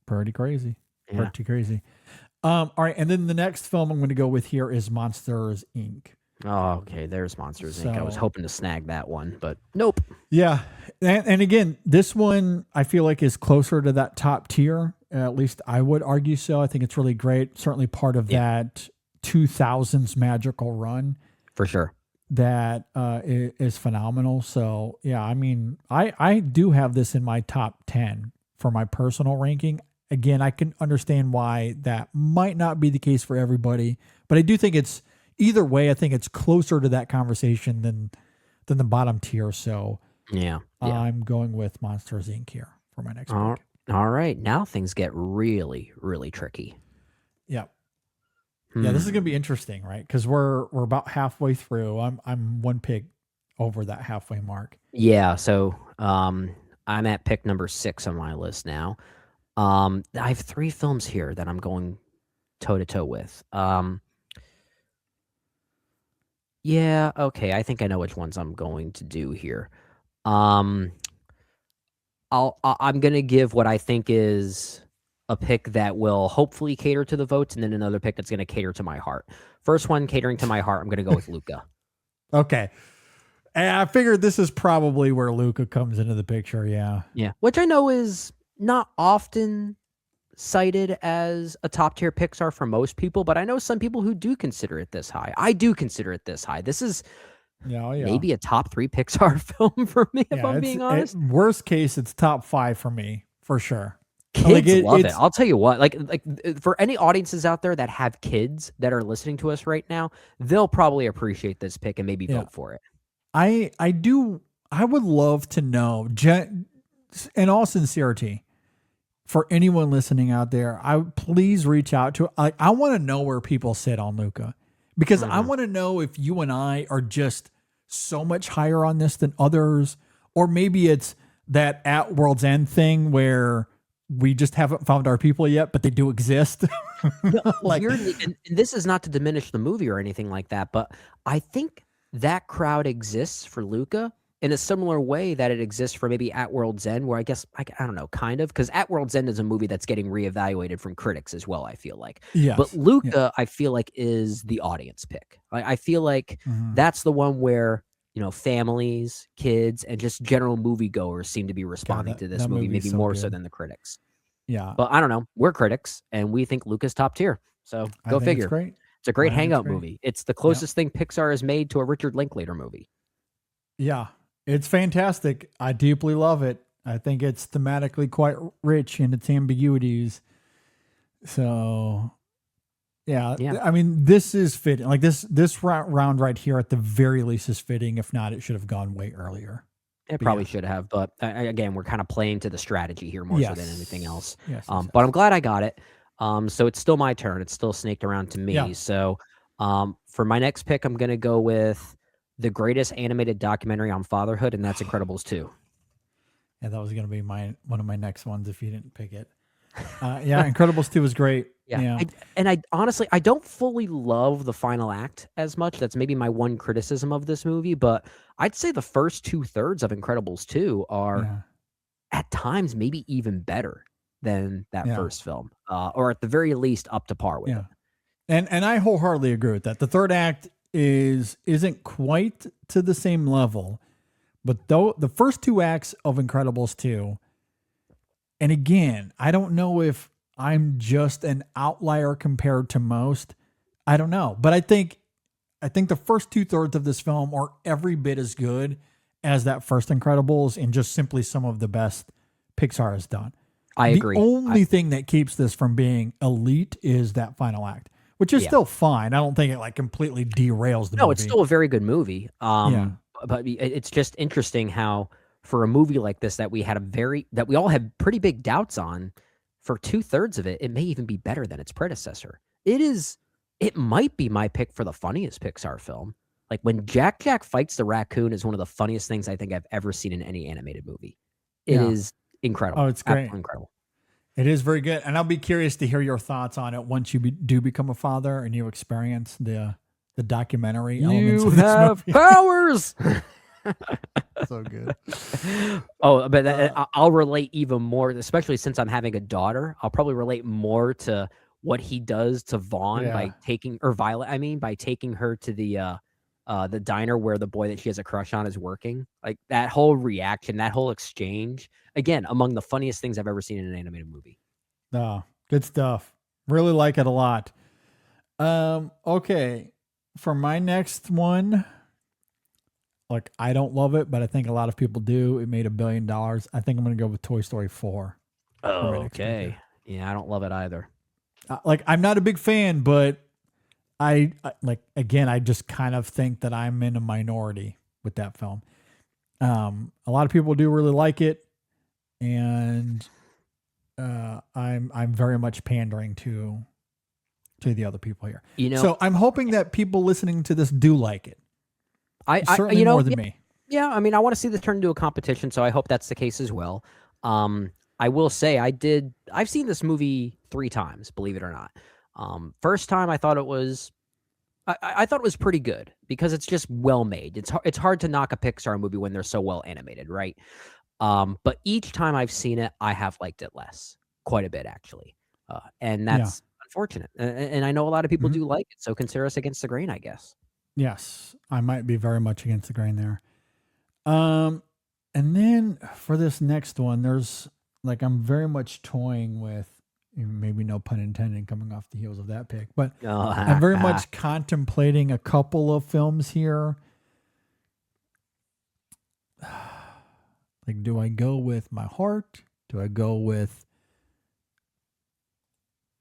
Pretty crazy. Yeah. Pretty crazy. All right, and then the next film I'm going to go with here is Monsters, Inc. Oh, okay. There's Monsters Inc. I was So- hoping to snag that one, but nope. Yeah. And again, this one I feel like is closer to that top tier. At least I would argue so. I think it's really great. Certainly part of that 2000s magical run For sure. that is phenomenal. So yeah, I mean, I do have this in my top 10 for my personal ranking. Again, I can understand why that might not be the case for everybody, but I do think it's either way. I think it's closer to that conversation than the bottom tier. So Yeah. I'm going with Monsters Inc. here for my next pick. All right. Now things get really, really tricky. Yeah. Yeah, this is gonna be interesting, right? Because we're about halfway through. I'm one pick over that halfway mark. Yeah. So I'm at pick number 6 on my list now. I have 3 films here that I'm going toe to toe with. Yeah, okay. I think I know which ones I'm going to do here. I'm gonna give what I think is a pick that will hopefully cater to the votes, and then another pick that's gonna cater to my heart. First one catering to my heart, I'm gonna go with Luca. Okay. And I figured this is probably where Luca comes into the picture. Yeah. Yeah, which I know is not often cited as a top tier Pixar for most people, but I know some people who do consider it this high. I do consider it this high. This is Yeah. maybe a top 3 Pixar film for me, if I'm being honest. Worst case, it's top 5 for me, for sure. Kids love it. I'll tell you what, like for any audiences out there that have kids that are listening to us right now, they'll probably appreciate this pick and maybe vote for it. I would love to know, in all sincerity, for anyone listening out there, please reach out to. I want to know where people sit on Luca, because I want to know if you and I are just so much higher on this than others, or maybe it's that at World's End thing where we just haven't found our people yet, but they do exist. Weirdly, and this is not to diminish the movie or anything like that, but I think that crowd exists for Luca in a similar way that it exists for maybe At World's End, where I guess, I don't know, kind of, because At World's End is a movie that's getting reevaluated from critics as well, I feel like. Yes. But Luca, I feel like, is the audience pick. I feel like that's the one where, families, kids, and just general moviegoers seem to be responding to this movie, maybe more so than the critics. Yeah. But I don't know. We're critics, and we think Luca's top tier. So go figure. It's great. It's a great hangout movie. It's the closest thing Pixar has made to a Richard Linklater movie. Yeah, it's fantastic. I deeply love it. I think it's thematically quite rich in its ambiguities. So, yeah. I mean, this is fitting. Like this round right here, at the very least, is fitting. If not, it should have gone way earlier. It probably should have, but again, we're kind of playing to the strategy here more so than anything else. Yes, but I'm glad I got it. So it's still my turn. It's still snaked around to me. Yeah. So for my next pick, I'm going to go with the greatest animated documentary on fatherhood, and that's Incredibles 2. Yeah, that was going to be one of my next ones if you didn't pick it. Incredibles 2 was great. Yeah. I honestly, I don't fully love the final act as much. That's maybe my one criticism of this movie, but I'd say the first 2/3 of Incredibles 2 are at times maybe even better than that first film, or at the very least up to par with it. And I wholeheartedly agree with that. The third act isn't quite to the same level, but though the first 2 acts of Incredibles 2, and again, I don't know if I'm just an outlier compared to most. I don't know, but I think the first 2/3 of this film are every bit as good as that first Incredibles, and just simply some of the best Pixar has done. I agree. The only thing that keeps this from being elite is that final act, which is still fine. I don't think it like completely derails the movie. No, it's still a very good movie. But it's just interesting how for a movie like this that we all had pretty big doubts on, for 2/3 of it, it may even be better than its predecessor. It might be my pick for the funniest Pixar film. Like when Jack fights the raccoon is one of the funniest things I think I've ever seen in any animated movie. It is incredible. Oh, it's great. Absolutely incredible. It is very good. And I'll be curious to hear your thoughts on it once you do become a father and you experience the documentary elements of this movie. Powers. So good. Oh, but I'll relate even more, especially since I'm having a daughter. I'll probably relate more to what he does to Vaughn by taking, or Violet, by taking her to the the diner where the boy that she has a crush on is working. Like that whole reaction, that whole exchange, again, among the funniest things I've ever seen in an animated movie. Oh, good stuff. Really like it a lot. Okay. For my next one, like I don't love it, but I think a lot of people do. It made $1 billion. I think I'm going to go with Toy Story 4. Oh, okay. Yeah, I don't love it either. Like I'm not a big fan, but I like, again, I just kind of think that I'm in a minority with that film. A lot of people do really like it, and I'm very much pandering to the other people here. So I'm hoping that people listening to this do like it. Certainly more than me. Yeah, I mean, I want to see this turn into a competition, so I hope that's the case as well. I will say I've seen this movie 3 times, believe it or not. First time I thought it was I thought it was pretty good because it's just well made. It's hard to knock a Pixar movie when they're so well animated, right? But each time I've seen it, I have liked it less, quite a bit actually. And that's unfortunate. And I know a lot of people do like it, so consider us against the grain, I guess. Yes, I might be very much against the grain there. And then for this next one, there's like I'm very much toying with, maybe no pun intended coming off the heels of that pick, but I'm very much contemplating a couple of films here. Like, do I go with my heart? Do I go with,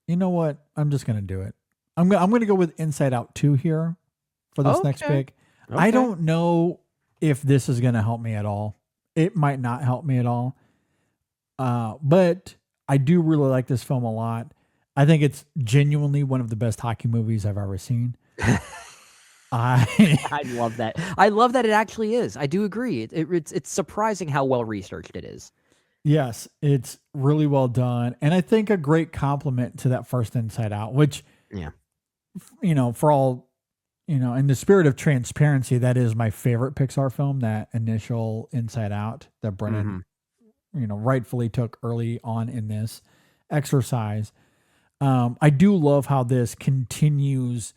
you know what? I'm just going to do it. I'm going to go with Inside Out 2 here for this next pick. Okay. I don't know if this is going to help me at all. It might not help me at all. But I do really like this film a lot. I think it's genuinely one of the best hockey movies I've ever seen. I love that. I love that it actually is. I do agree. It's surprising how well researched it is. Yes, it's really well done. And I think a great compliment to that first Inside Out, which, for all, in the spirit of transparency, that is my favorite Pixar film, that initial Inside Out that Brennan, rightfully took early on in this exercise. I do love how this continues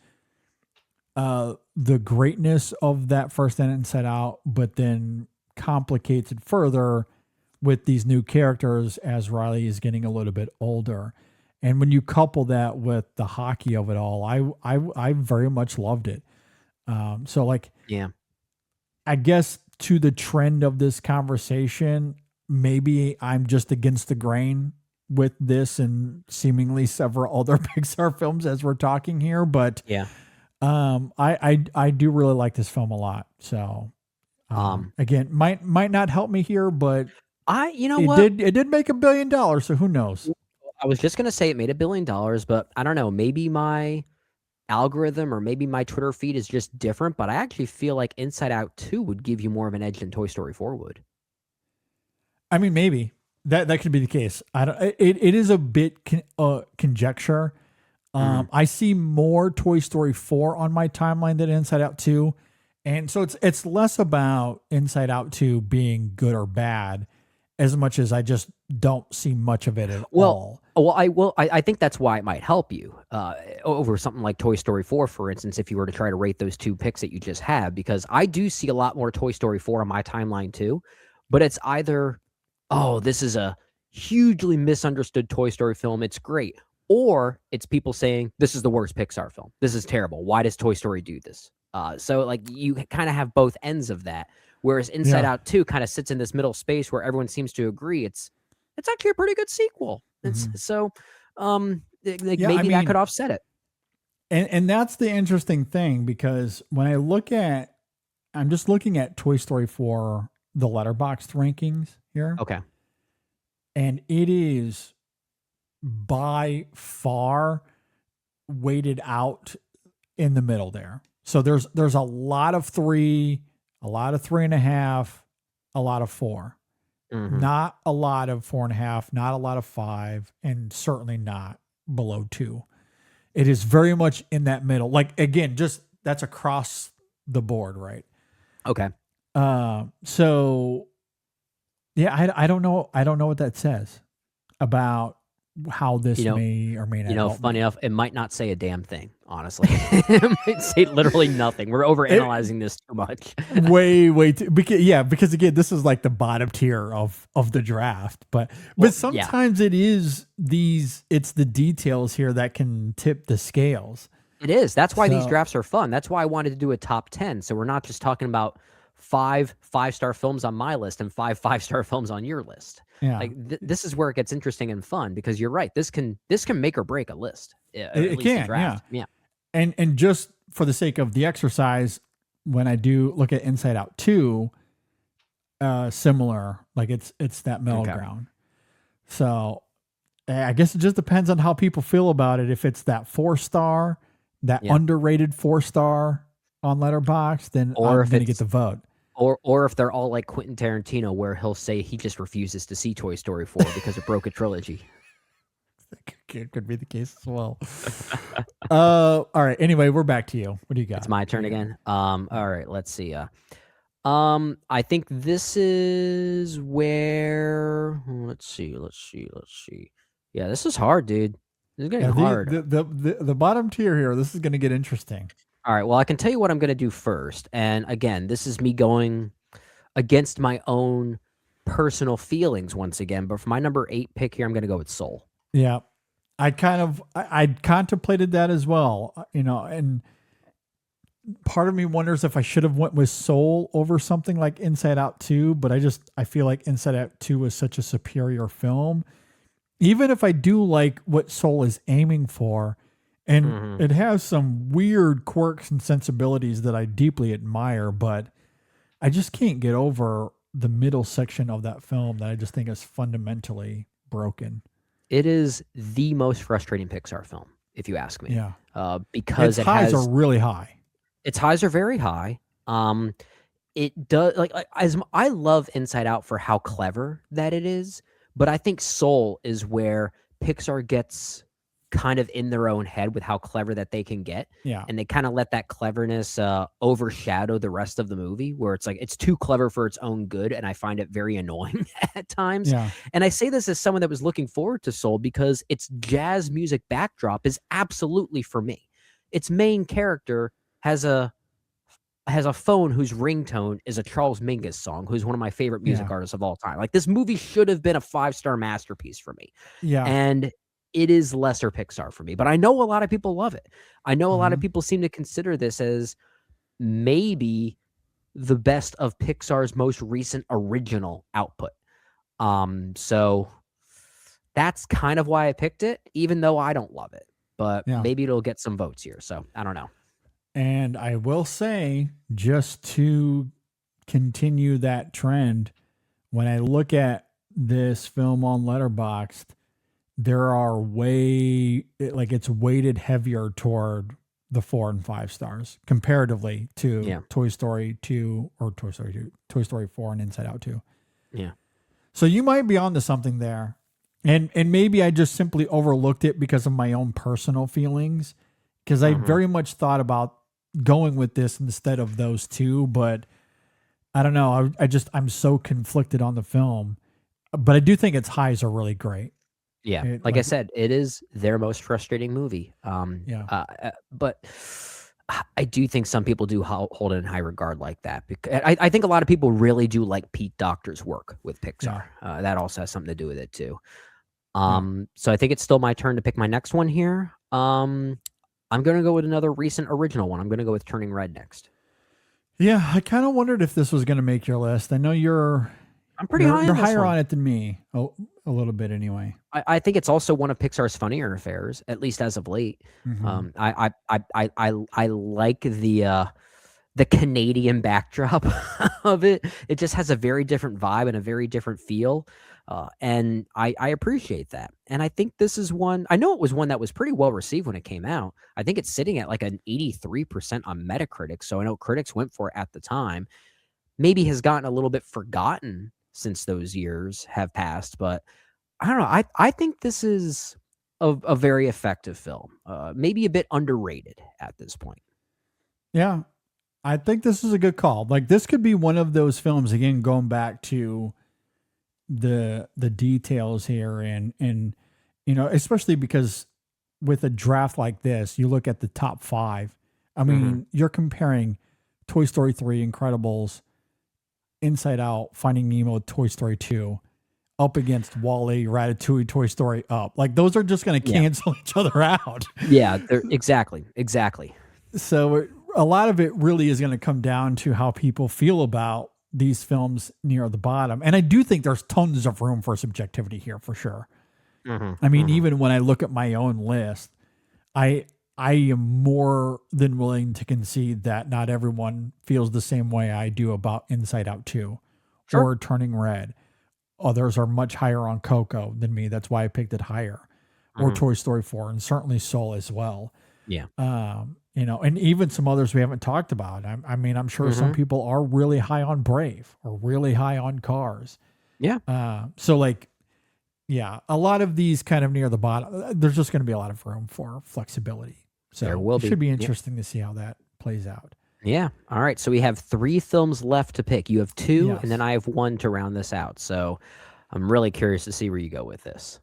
the greatness of that first Inside Out, but then complicates it further with these new characters as Riley is getting a little bit older. And when you couple that with the hockey of it all, I very much loved it. I guess to the trend of this conversation, maybe I'm just against the grain with this and seemingly several other Pixar films as we're talking here, but I do really like this film a lot. So again, might not help me here, but it did make $1 billion, so who knows? I was just gonna say it made $1 billion, but I don't know, maybe my algorithm or maybe my Twitter feed is just different, but I actually feel like Inside Out 2 would give you more of an edge than Toy Story 4 would. I mean, maybe that could be the case. It is a bit conjecture. I see more Toy Story 4 on my timeline than Inside Out 2. And so it's less about Inside Out 2 being good or bad as much as I just don't see much of it at all. Well, I think that's why it might help you over something like Toy Story 4, for instance, if you were to try to rate those 2 picks that you just had, because I do see a lot more Toy Story 4 on my timeline too, but it's either, this is a hugely misunderstood Toy Story film, it's great, or it's people saying, this is the worst Pixar film. This is terrible. Why does Toy Story do this? So like you kind of have both ends of that. Whereas Inside Out 2 kind of sits in this middle space where everyone seems to agree it's actually a pretty good sequel. So maybe that could offset it. And that's the interesting thing, because when I'm just looking at Toy Story 4, the Letterboxd rankings here. Okay. And it is by far weighted out in the middle there. So there's a lot of 3, a lot of 3.5, a lot of 4. Not a lot of 4.5, not a lot of 5, and certainly not below 2. It is very much in that middle. Like, again, just that's across the board, right? Okay. So yeah, I don't know. I don't know what that says about how this You know, may or may not help funny me. enough, it might not say a damn thing, honestly. It might say literally nothing. We're overanalyzing this too much. way too, because again, this is like the bottom tier of the draft, but sometimes it's the details here that can tip the scales. It is. That's why these drafts are fun. That's why I wanted to do a top 10. So we're not just talking about 5 5-star films on my list and 5 5-star films on your list. Yeah. Like this is where it gets interesting and fun, because you're right. This can make or break a list. It can, draft. Yeah. And just for the sake of the exercise, when I do look at Inside Out 2, similar, like it's that middle ground. So I guess it just depends on how people feel about it. If it's that 4-star, that underrated 4-star on Letterboxd, then I'm going to get the vote. Or if they're all like Quentin Tarantino, where he'll say he just refuses to see Toy Story 4 because it broke a trilogy. That could be the case as well. All right. Anyway, we're back to you. What do you got? It's my turn again. All right. Let's see. I think this is where. Let's see. Yeah, this is hard, dude. This is getting hard. The bottom tier here. This is going to get interesting. All right. Well, I can tell you what I'm going to do first. And again, this is me going against my own personal feelings once again. But for my number 8 pick here, I'm going to go with Soul. Yeah. I contemplated that as well, and part of me wonders if I should have went with Soul over something like Inside Out 2, but I feel like Inside Out 2 was such a superior film. Even if I do like what Soul is aiming for, and it has some weird quirks and sensibilities that I deeply admire, but I just can't get over the middle section of that film that I just think is fundamentally broken. It is the most frustrating Pixar film, if you ask me. Yeah. Because its highs are really high. Its highs are very high. It does as I love Inside Out for how clever that it is, but I think Soul is where Pixar gets kind of in their own head with how clever that they can get. Yeah. And they kind of let that cleverness overshadow the rest of the movie, where it's like it's too clever for its own good, and I find it very annoying at times. Yeah. And I say this as someone that was looking forward to Soul because its jazz music backdrop is absolutely for me. Its main character has a phone whose ringtone is a Charles Mingus song, who's one of my favorite music artists of all time. Like, this movie should have been a 5-star masterpiece for me. Yeah. And it is lesser Pixar for me, but I know a lot of people love it. I know a lot of people seem to consider this as maybe the best of Pixar's most recent original output. So that's kind of why I picked it, even though I don't love it, but maybe it'll get some votes here. So I don't know. And I will say, just to continue that trend, when I look at this film on Letterboxd, there are it's weighted heavier toward the 4 and 5 stars comparatively to Toy Story 2 or Toy Story 4 and Inside Out 2. Yeah. So you might be onto something there. And maybe I just simply overlooked it because of my own personal feelings, because I very much thought about going with this instead of those two, but I don't know. I'm so conflicted on the film, but I do think its highs are really great. Yeah, like I said, it is their most frustrating movie. But I do think some people do hold it in high regard like that. Because I think a lot of people really do like Pete Docter's work with Pixar. That also has something to do with it too. So I think it's still my turn to pick my next one here. I'm going to go with another recent original one. I'm going to go with Turning Red next. Yeah, I kind of wondered if this was going to make your list. I know I'm pretty high. You're higher on it than me, a little bit anyway. I think it's also one of Pixar's funnier affairs, at least as of late. I like the Canadian backdrop of it. It just has a very different vibe and a very different feel, and I appreciate that. And I think this is one. I know it was one that was pretty well received when it came out. I think it's sitting at like an 83% on Metacritic, so I know critics went for it at the time. Maybe has gotten a little bit forgotten since those years have passed, but I don't know. I think this is a very effective film, maybe a bit underrated at this point. Yeah, I think this is a good call. Like, this could be one of those films, again, going back to the details here and especially because with a draft like this, you look at the top 5. I mean, you're comparing Toy Story 3, Incredibles, Inside Out, Finding Nemo, Toy Story 2, up against WALL-E, Ratatouille, Toy Story, Up. Like, those are just going to cancel each other out. Yeah, exactly. So a lot of it really is going to come down to how people feel about these films near the bottom. And I do think there's tons of room for subjectivity here for sure. I mean, even when I look at my own list, I am more than willing to concede that not everyone feels the same way I do about Inside Out 2 or Turning Red. Others are much higher on Coco than me. That's why I picked it higher. Or Toy Story 4, and certainly Soul as well. Yeah. And even some others we haven't talked about. I mean, I'm sure some people are really high on Brave or really high on Cars. Yeah. So like, yeah, a lot of these kind of near the bottom, there's just going to be a lot of room for flexibility. So there will be. It should be interesting to see how that plays out. Yeah. All right. So we have 3 films left to pick. You have 2, Yes. and then I have 1 to round this out. So I'm really curious to see where you go with this.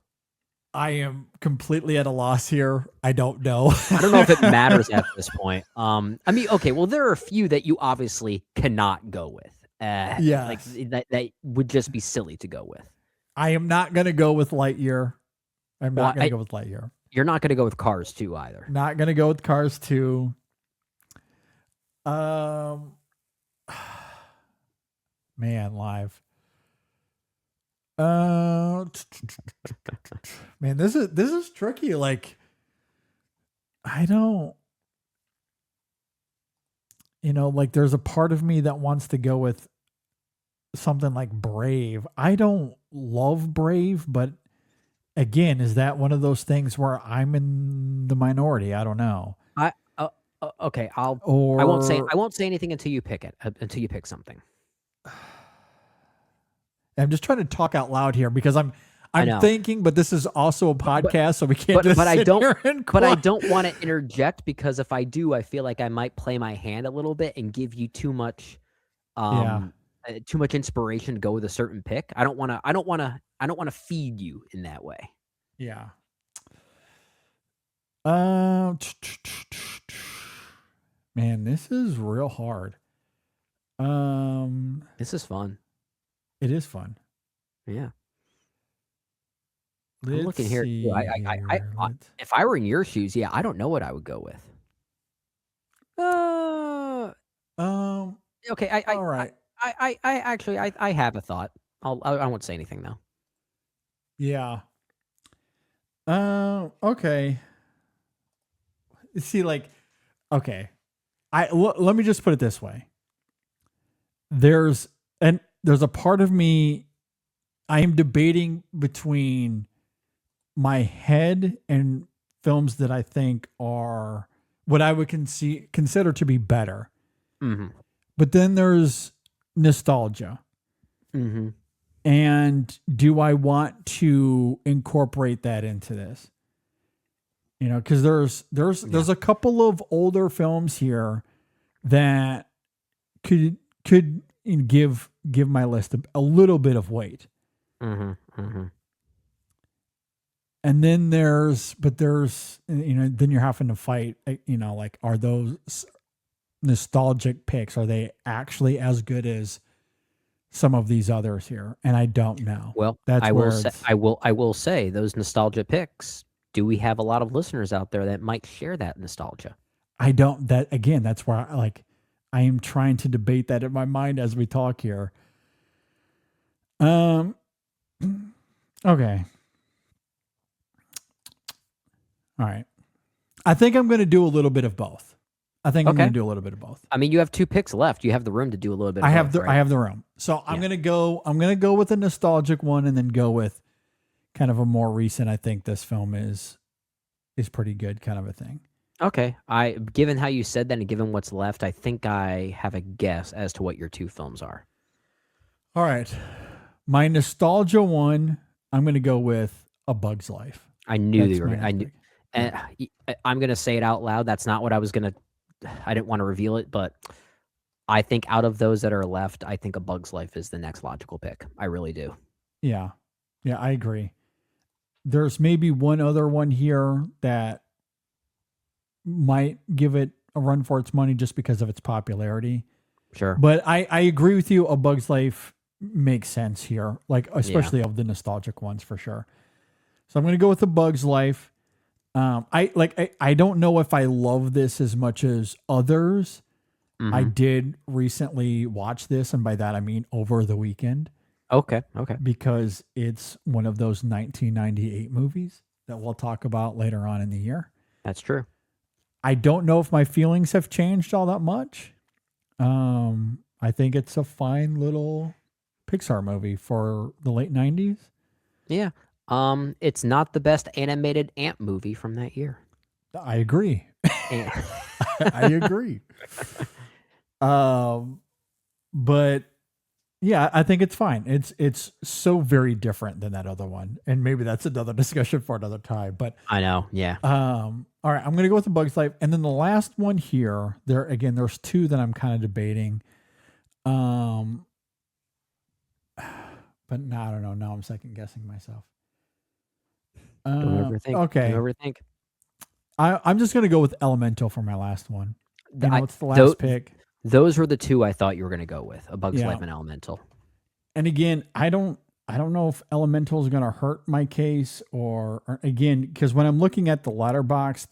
I am completely at a loss here. I don't know. I don't know if it matters at this point. I mean, okay, well, there are a few that you obviously cannot go with. Yes. Like that would just be silly to go with. I am not going to go with Lightyear. I'm not going to go with Lightyear. You're not going to go with Cars 2 either. Not going to go with Cars 2. Man, live. Man, this is tricky. Like, I don't, like there's a part of me that wants to go with something like Brave. I don't love Brave, but again, is that one of those things where I'm in the minority? I don't know. Okay, I won't say anything until you pick it. Until you pick something. I'm just trying to talk out loud here because I'm thinking, but this is also a podcast, so we can't but I don't want to quiet. interject because if I do, I feel like I might play my hand a little bit and give you too much inspiration to go with a certain pick. I don't want to feed you in that way. Yeah. Man, this is real hard. This is fun. It is fun. Yeah. I'm looking here. If I were in your shoes, I don't know what I would go with. Okay. All right. I actually have a thought. I won't say anything though. Yeah. Okay. See, like, okay. Let me just put it this way. There's a part of me, I am debating between my head and films that I think are what I would consider to be better. Mm-hmm. But then there's nostalgia. Mm-hmm. And do I want to incorporate that into this? Because there's a couple of older films here that could give my list a little bit of weight. Mm-hmm. Mm-hmm. And then there's then you're having to fight, like, are those nostalgic picks, are they actually as good as some of these others here? And I don't know. Well, I will say those nostalgia picks. Do we have a lot of listeners out there that might share that nostalgia? I don't. That's where I am trying to debate that in my mind as we talk here. Okay. All right. I think I'm going to do a little bit of both. I'm going to do a little bit of both. I mean, you have 2 picks left. You have the room to do a little bit. I have the room. So I'm going to go with a nostalgic one and then go with kind of a more recent. I think this film is pretty good, kind of a thing. Okay. Given how you said that and given what's left, I think I have a guess as to what your 2 films are. All right. My nostalgia one, I'm going to go with A Bug's Life. I knew you were. I knew. And I'm going to say it out loud. That's not what I was going to. I didn't want to reveal it, but I think out of those that are left, I think A Bug's Life is the next logical pick. I really do. Yeah. Yeah, I agree. there's maybe one other one here that might give it a run for its money just because of its popularity. Sure. But I agree with you. A Bug's Life makes sense here, like especially of the nostalgic ones for sure. So I'm going to go with A Bug's Life. I don't know if I love this as much as others. Mm-hmm. I did recently watch this, and by that I mean over the weekend. Okay. Because it's one of those 1998 movies that we'll talk about later on in the year. That's true. I don't know if my feelings have changed all that much. I think it's a fine little Pixar movie for the late 90s. Yeah. It's not the best animated ant movie from that year. I agree. I agree. But yeah, I think it's fine. It's so very different than that other one. And maybe that's another discussion for another time. But I know, yeah. all right, I'm gonna go with The Bug's Life. And then the last one here, there's two that I'm kind of debating. But no, I don't know. Now I'm second guessing myself. Don't overthink. Okay. Don't overthink. I'm just gonna go with Elemental for my last one. It's the last those, pick. Those were the two I thought you were going to go with: A Bug's Yeah. Life and Elemental. And again, I don't know if Elemental is going to hurt my case or again, because when I'm looking at the Letterboxd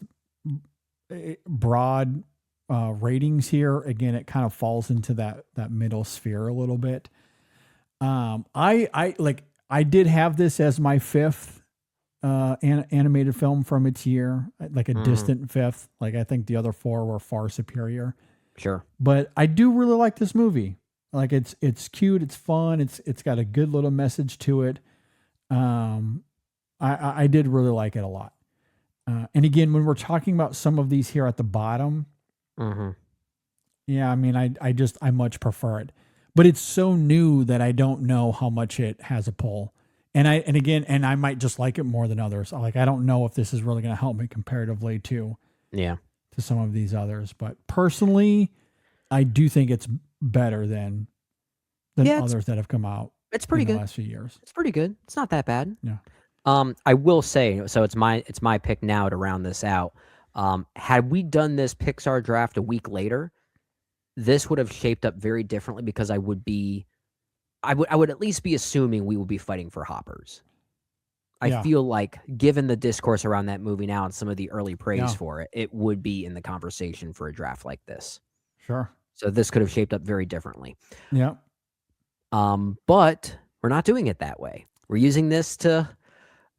broad ratings here, again, it kind of falls into that middle sphere a little bit. I did have this as my fifth animated film from its year, like a distant fifth. Like I think the other four were far superior. Sure. But I do really like this movie. Like it's cute, it's fun, it's got a good little message to it. I did really like it a lot. And again, when we're talking about some of these here at the bottom, yeah, I mean, I much prefer it. But it's so new that I don't know how much it has a pull. And I might just like it more than others. Like I don't know if this is really going to help me comparatively to some of these others. But personally, I do think it's better than others that have come out. It's pretty good. The last few years. It's pretty good. It's not that bad. Yeah. I will say, so it's my pick now to round this out. Had we done this Pixar draft a week later, this would have shaped up very differently because I would at least be assuming we would be fighting for Hoppers. I feel like, given the discourse around that movie now and some of the early praise for it, it would be in the conversation for a draft like this. Sure. So this could have shaped up very differently. Yeah. But we're not doing it that way. We're using this to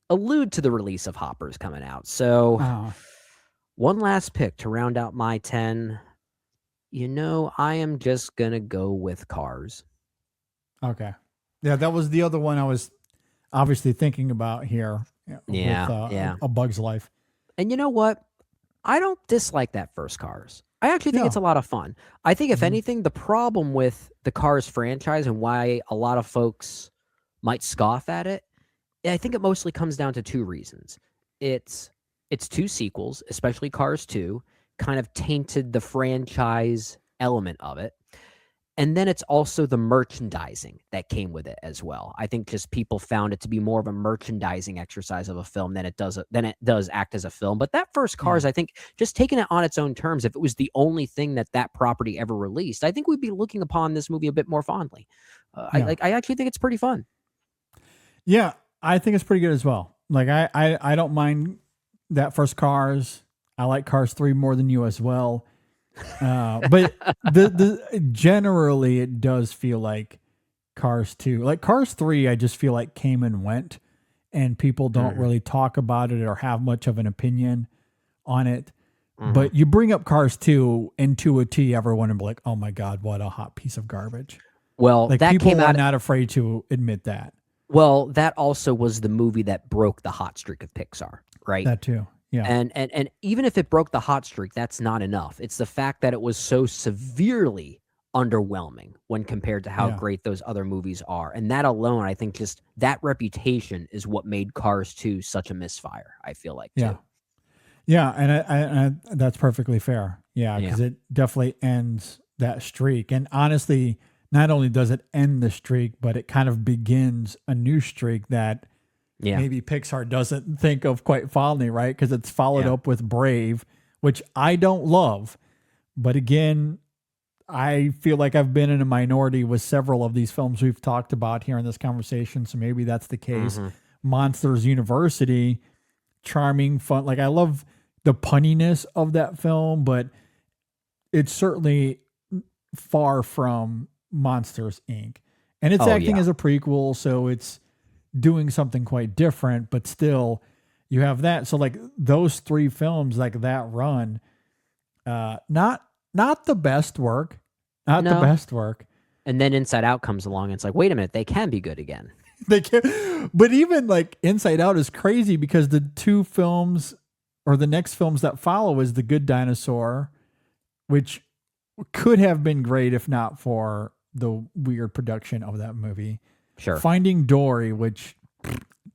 allude to the release of Hoppers coming out. So one last pick to round out my 10. I am just going to go with Cars. Okay. Yeah, that was the other one I was obviously thinking about here. With A Bug's Life. And you know what? I don't dislike that first Cars. I actually think it's a lot of fun. I think, if anything, the problem with the Cars franchise and why a lot of folks might scoff at it, I think it mostly comes down to two reasons. It's two sequels, especially Cars 2, kind of tainted the franchise element of it. And then it's also the merchandising that came with it as well. I think just people found it to be more of a merchandising exercise of a film than it does act as a film. But that first Cars, I think, just taking it on its own terms, if it was the only thing that property ever released, I think we'd be looking upon this movie a bit more fondly. I actually think it's pretty fun. Yeah, I think it's pretty good as well. Like I don't mind that first Cars. I like Cars 3 more than you as well. But generally it does feel like Cars 2. Like Cars 3, I just feel like came and went, and people don't really talk about it or have much of an opinion on it. But you bring up Cars 2 and to a T, everyone will be like, "Oh my God, what a hot piece of garbage." Well, like that people came out are not afraid to admit that. Well, that also was the movie that broke the hot streak of Pixar, right? That too. Yeah. And even if it broke the hot streak, that's not enough. It's the fact that it was so severely underwhelming when compared to how great those other movies are. And that alone, I think just that reputation is what made Cars 2 such a misfire, I feel like, too. Yeah, and I that's perfectly fair. Yeah, because it definitely ends that streak. And honestly, not only does it end the streak, but it kind of begins a new streak that maybe Pixar doesn't think of quite fondly, right? Because it's followed up with Brave, which I don't love. But again, I feel like I've been in a minority with several of these films we've talked about here in this conversation. So maybe that's the case. Monsters University, charming, fun. Like, I love the punniness of that film, but it's certainly far from Monsters, Inc. And it's acting as a prequel, so it's doing something quite different, but still you have that. So like those three films, like that run, not the best work, the best work. And then Inside Out comes along and it's like, wait a minute, they can be good again. They can, but even like Inside Out is crazy because the two films or the next films that follow is The Good Dinosaur, which could have been great if not for the weird production of that movie. Sure. Finding Dory, which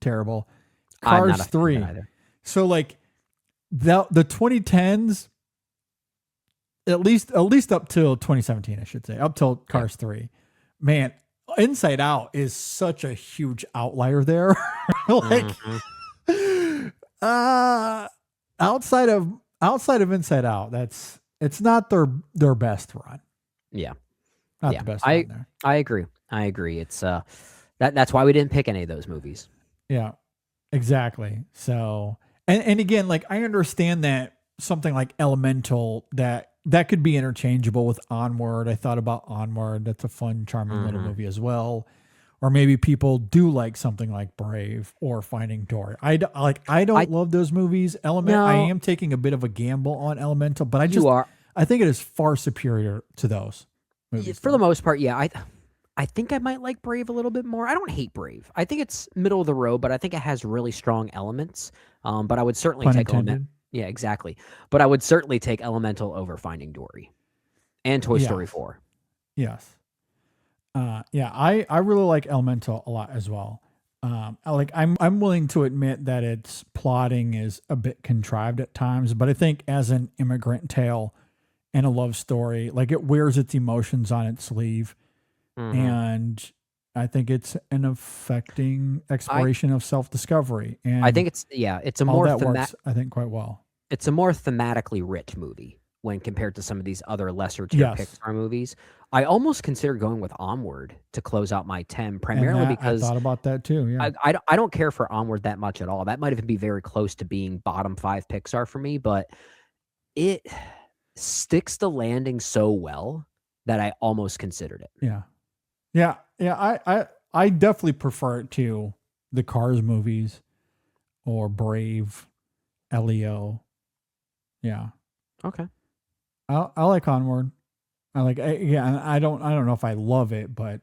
terrible. Cars 3. So like the 2010s, at least up till 2017, I should say, up till Cars 3. Man, Inside Out is such a huge outlier there. Like outside of Inside Out, it's not their best run. Yeah. Not the best run there. I agree. It's that's why we didn't pick any of those movies. Yeah. Exactly. So and again, like I understand that something like Elemental that could be interchangeable with Onward. I thought about Onward. That's a fun, charming little movie as well. Or maybe people do like something like Brave or Finding Dory. I don't love those movies. I am taking a bit of a gamble on Elemental, but I think it is far superior to those movies. For the most part, yeah. I think I might like Brave a little bit more. I don't hate Brave. I think it's middle of the road, but I think it has really strong elements. But I would certainly take Elemental. Yeah, exactly. But I would certainly take Elemental over Finding Dory and Toy Story 4. Yes. I really like Elemental a lot as well. I'm willing to admit that its plotting is a bit contrived at times, but I think as an immigrant tale and a love story, like it wears its emotions on its sleeve. And I think it's an affecting exploration of self-discovery. And I think it's a more works, I think, quite well. It's a more thematically rich movie when compared to some of these other lesser tier Pixar movies. I almost consider going with Onward to close out my 10, primarily because I thought about that too. Yeah, I don't care for Onward that much at all. That might even be very close to being bottom 5 Pixar for me, but it sticks the landing so well that I almost considered it. Yeah. I definitely prefer it to the Cars movies or Brave, Elio. Yeah. Okay. I like Onward. I don't know if I love it, but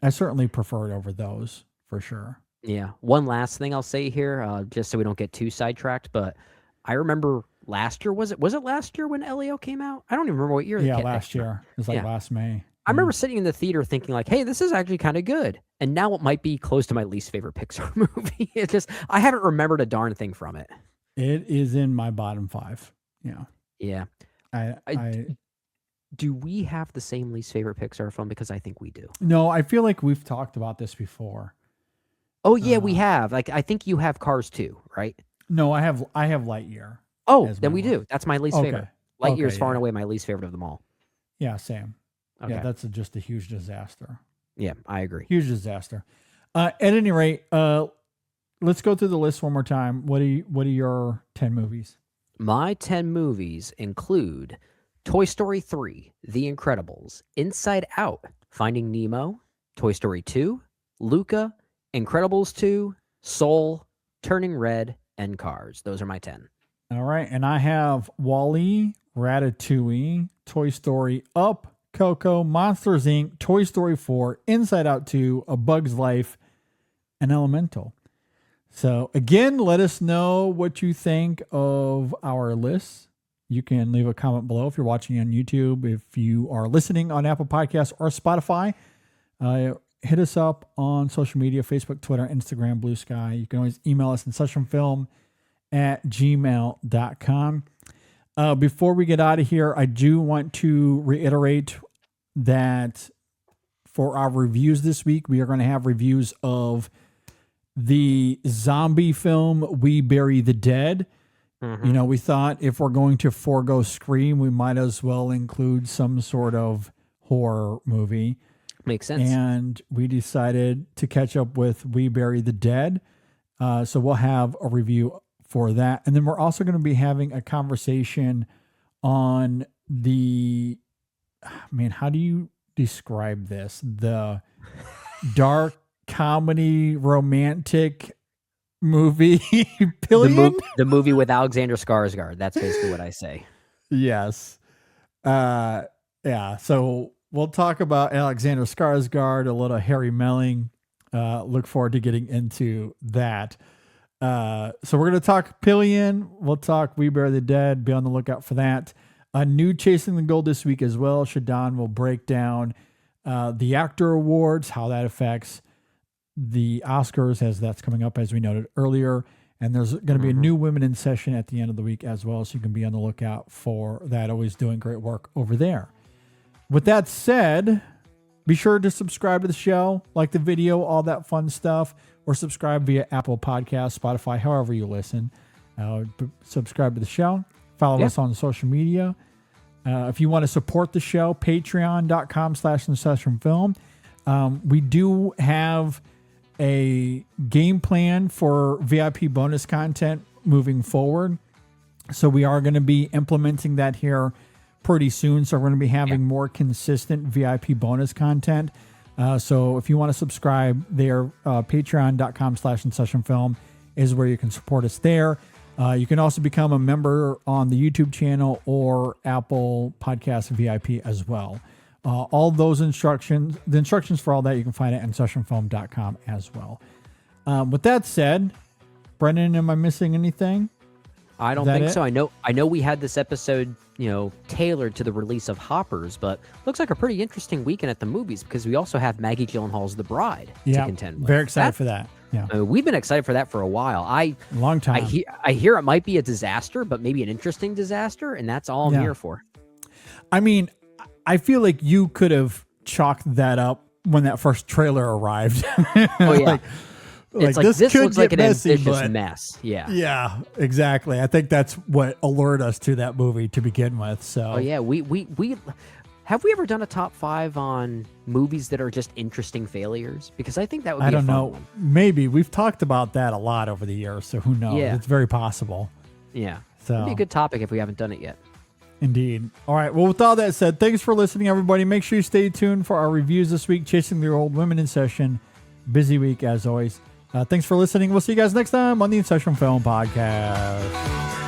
I certainly prefer it over those for sure. Yeah. One last thing I'll say here, just so we don't get too sidetracked, but I remember last year, was it last year when Elio came out? I don't even remember what year. Yeah, last year. It was last May. I remember sitting in the theater thinking like, hey, this is actually kind of good. And now it might be close to my least favorite Pixar movie. It's just, I haven't remembered a darn thing from it. It is in my bottom 5. Yeah. Yeah. Do we have the same least favorite Pixar film? Because I think we do. No, I feel like we've talked about this before. Oh yeah, we have. Like, I think you have Cars 2, right? No, I have Lightyear. Oh, then we do. That's my least favorite. Lightyear is far and yeah. away my least favorite of them all. Yeah, same. Okay. Yeah, that's just a huge disaster. Yeah, I agree. Huge disaster. At any rate, let's go through the list one more time. What are your 10 movies? My 10 movies include Toy Story 3, The Incredibles, Inside Out, Finding Nemo, Toy Story 2, Luca, Incredibles 2, Soul, Turning Red, and Cars. Those are my 10. All right, and I have WALL-E, Ratatouille, Toy Story, Up, Coco, Monsters, Inc., Toy Story 4, Inside Out 2, A Bug's Life, and Elemental. So again, let us know what you think of our lists. You can leave a comment below if you're watching on YouTube. If you are listening on Apple Podcasts or Spotify, hit us up on social media, Facebook, Twitter, Instagram, Blue Sky. You can always email us InSessionFilm@gmail.com. Before we get out of here, I do want to reiterate that for our reviews this week, we are going to have reviews of the zombie film We Bury the Dead. You know, we thought if we're going to forego Scream, we might as well include some sort of horror movie. Makes sense. And we decided to catch up with We Bury the Dead. So we'll have a review for that. And then we're also going to be having a conversation on how do you describe this? The dark comedy romantic movie Pillion? The movie with Alexander Skarsgård. That's basically what I say. Yes. Yeah. So we'll talk about Alexander Skarsgård, a little Harry Melling. Look forward to getting into that. So we're going to talk Pillion. We'll talk We Bury the Dead. Be on the lookout for that. A new Chasing the Gold this week as well. Shadon will break down the actor awards, how that affects the Oscars, as that's coming up, as we noted earlier. And there's going to be a new Women in Session at the end of the week as well. So you can be on the lookout for that. Always doing great work over there. With that said, be sure to subscribe to the show, like the video, all that fun stuff, or subscribe via Apple Podcasts, Spotify, however you listen. Subscribe to the show. Follow us on social media. If you want to support the show, patreon.com/InSession Film. We do have a game plan for VIP bonus content moving forward. So we are going to be implementing that here pretty soon. So we're going to be having more consistent VIP bonus content. So if you want to subscribe there, patreon.com/InSession Film is where you can support us there. You can also become a member on the YouTube channel or Apple Podcast VIP as well. All those instructions, the instructions for all that, you can find at InSessionFilm.com as well. With that said, Brendan, am I missing anything? I don't think so. I know we had this episode, tailored to the release of Hoppers, but looks like a pretty interesting weekend at the movies because we also have Maggie Gyllenhaal's The Bride to contend with. Very excited for that. Yeah, we've been excited for that for a while. Long time. I hear it might be a disaster, but maybe an interesting disaster, and that's all I'm here for. I mean, I feel like you could have chalked that up when that first trailer arrived. Oh yeah. It's like this looks like an messy, ambitious mess. Yeah. Yeah, exactly. I think that's what alerted us to that movie to begin with. So. Oh yeah, we have we ever done a top 5 on movies that are just interesting failures? Because I think that would be a fun one. Maybe we've talked about that a lot over the years. So who knows? Yeah. It's very possible. Yeah. So it'd be a good topic if we haven't done it yet. Indeed. All right. Well, with all that said, thanks for listening, everybody. Make sure you stay tuned for our reviews this week. Chasing the Old Women in Session. Busy week as always. Thanks for listening. We'll see you guys next time on the InSession Film Podcast.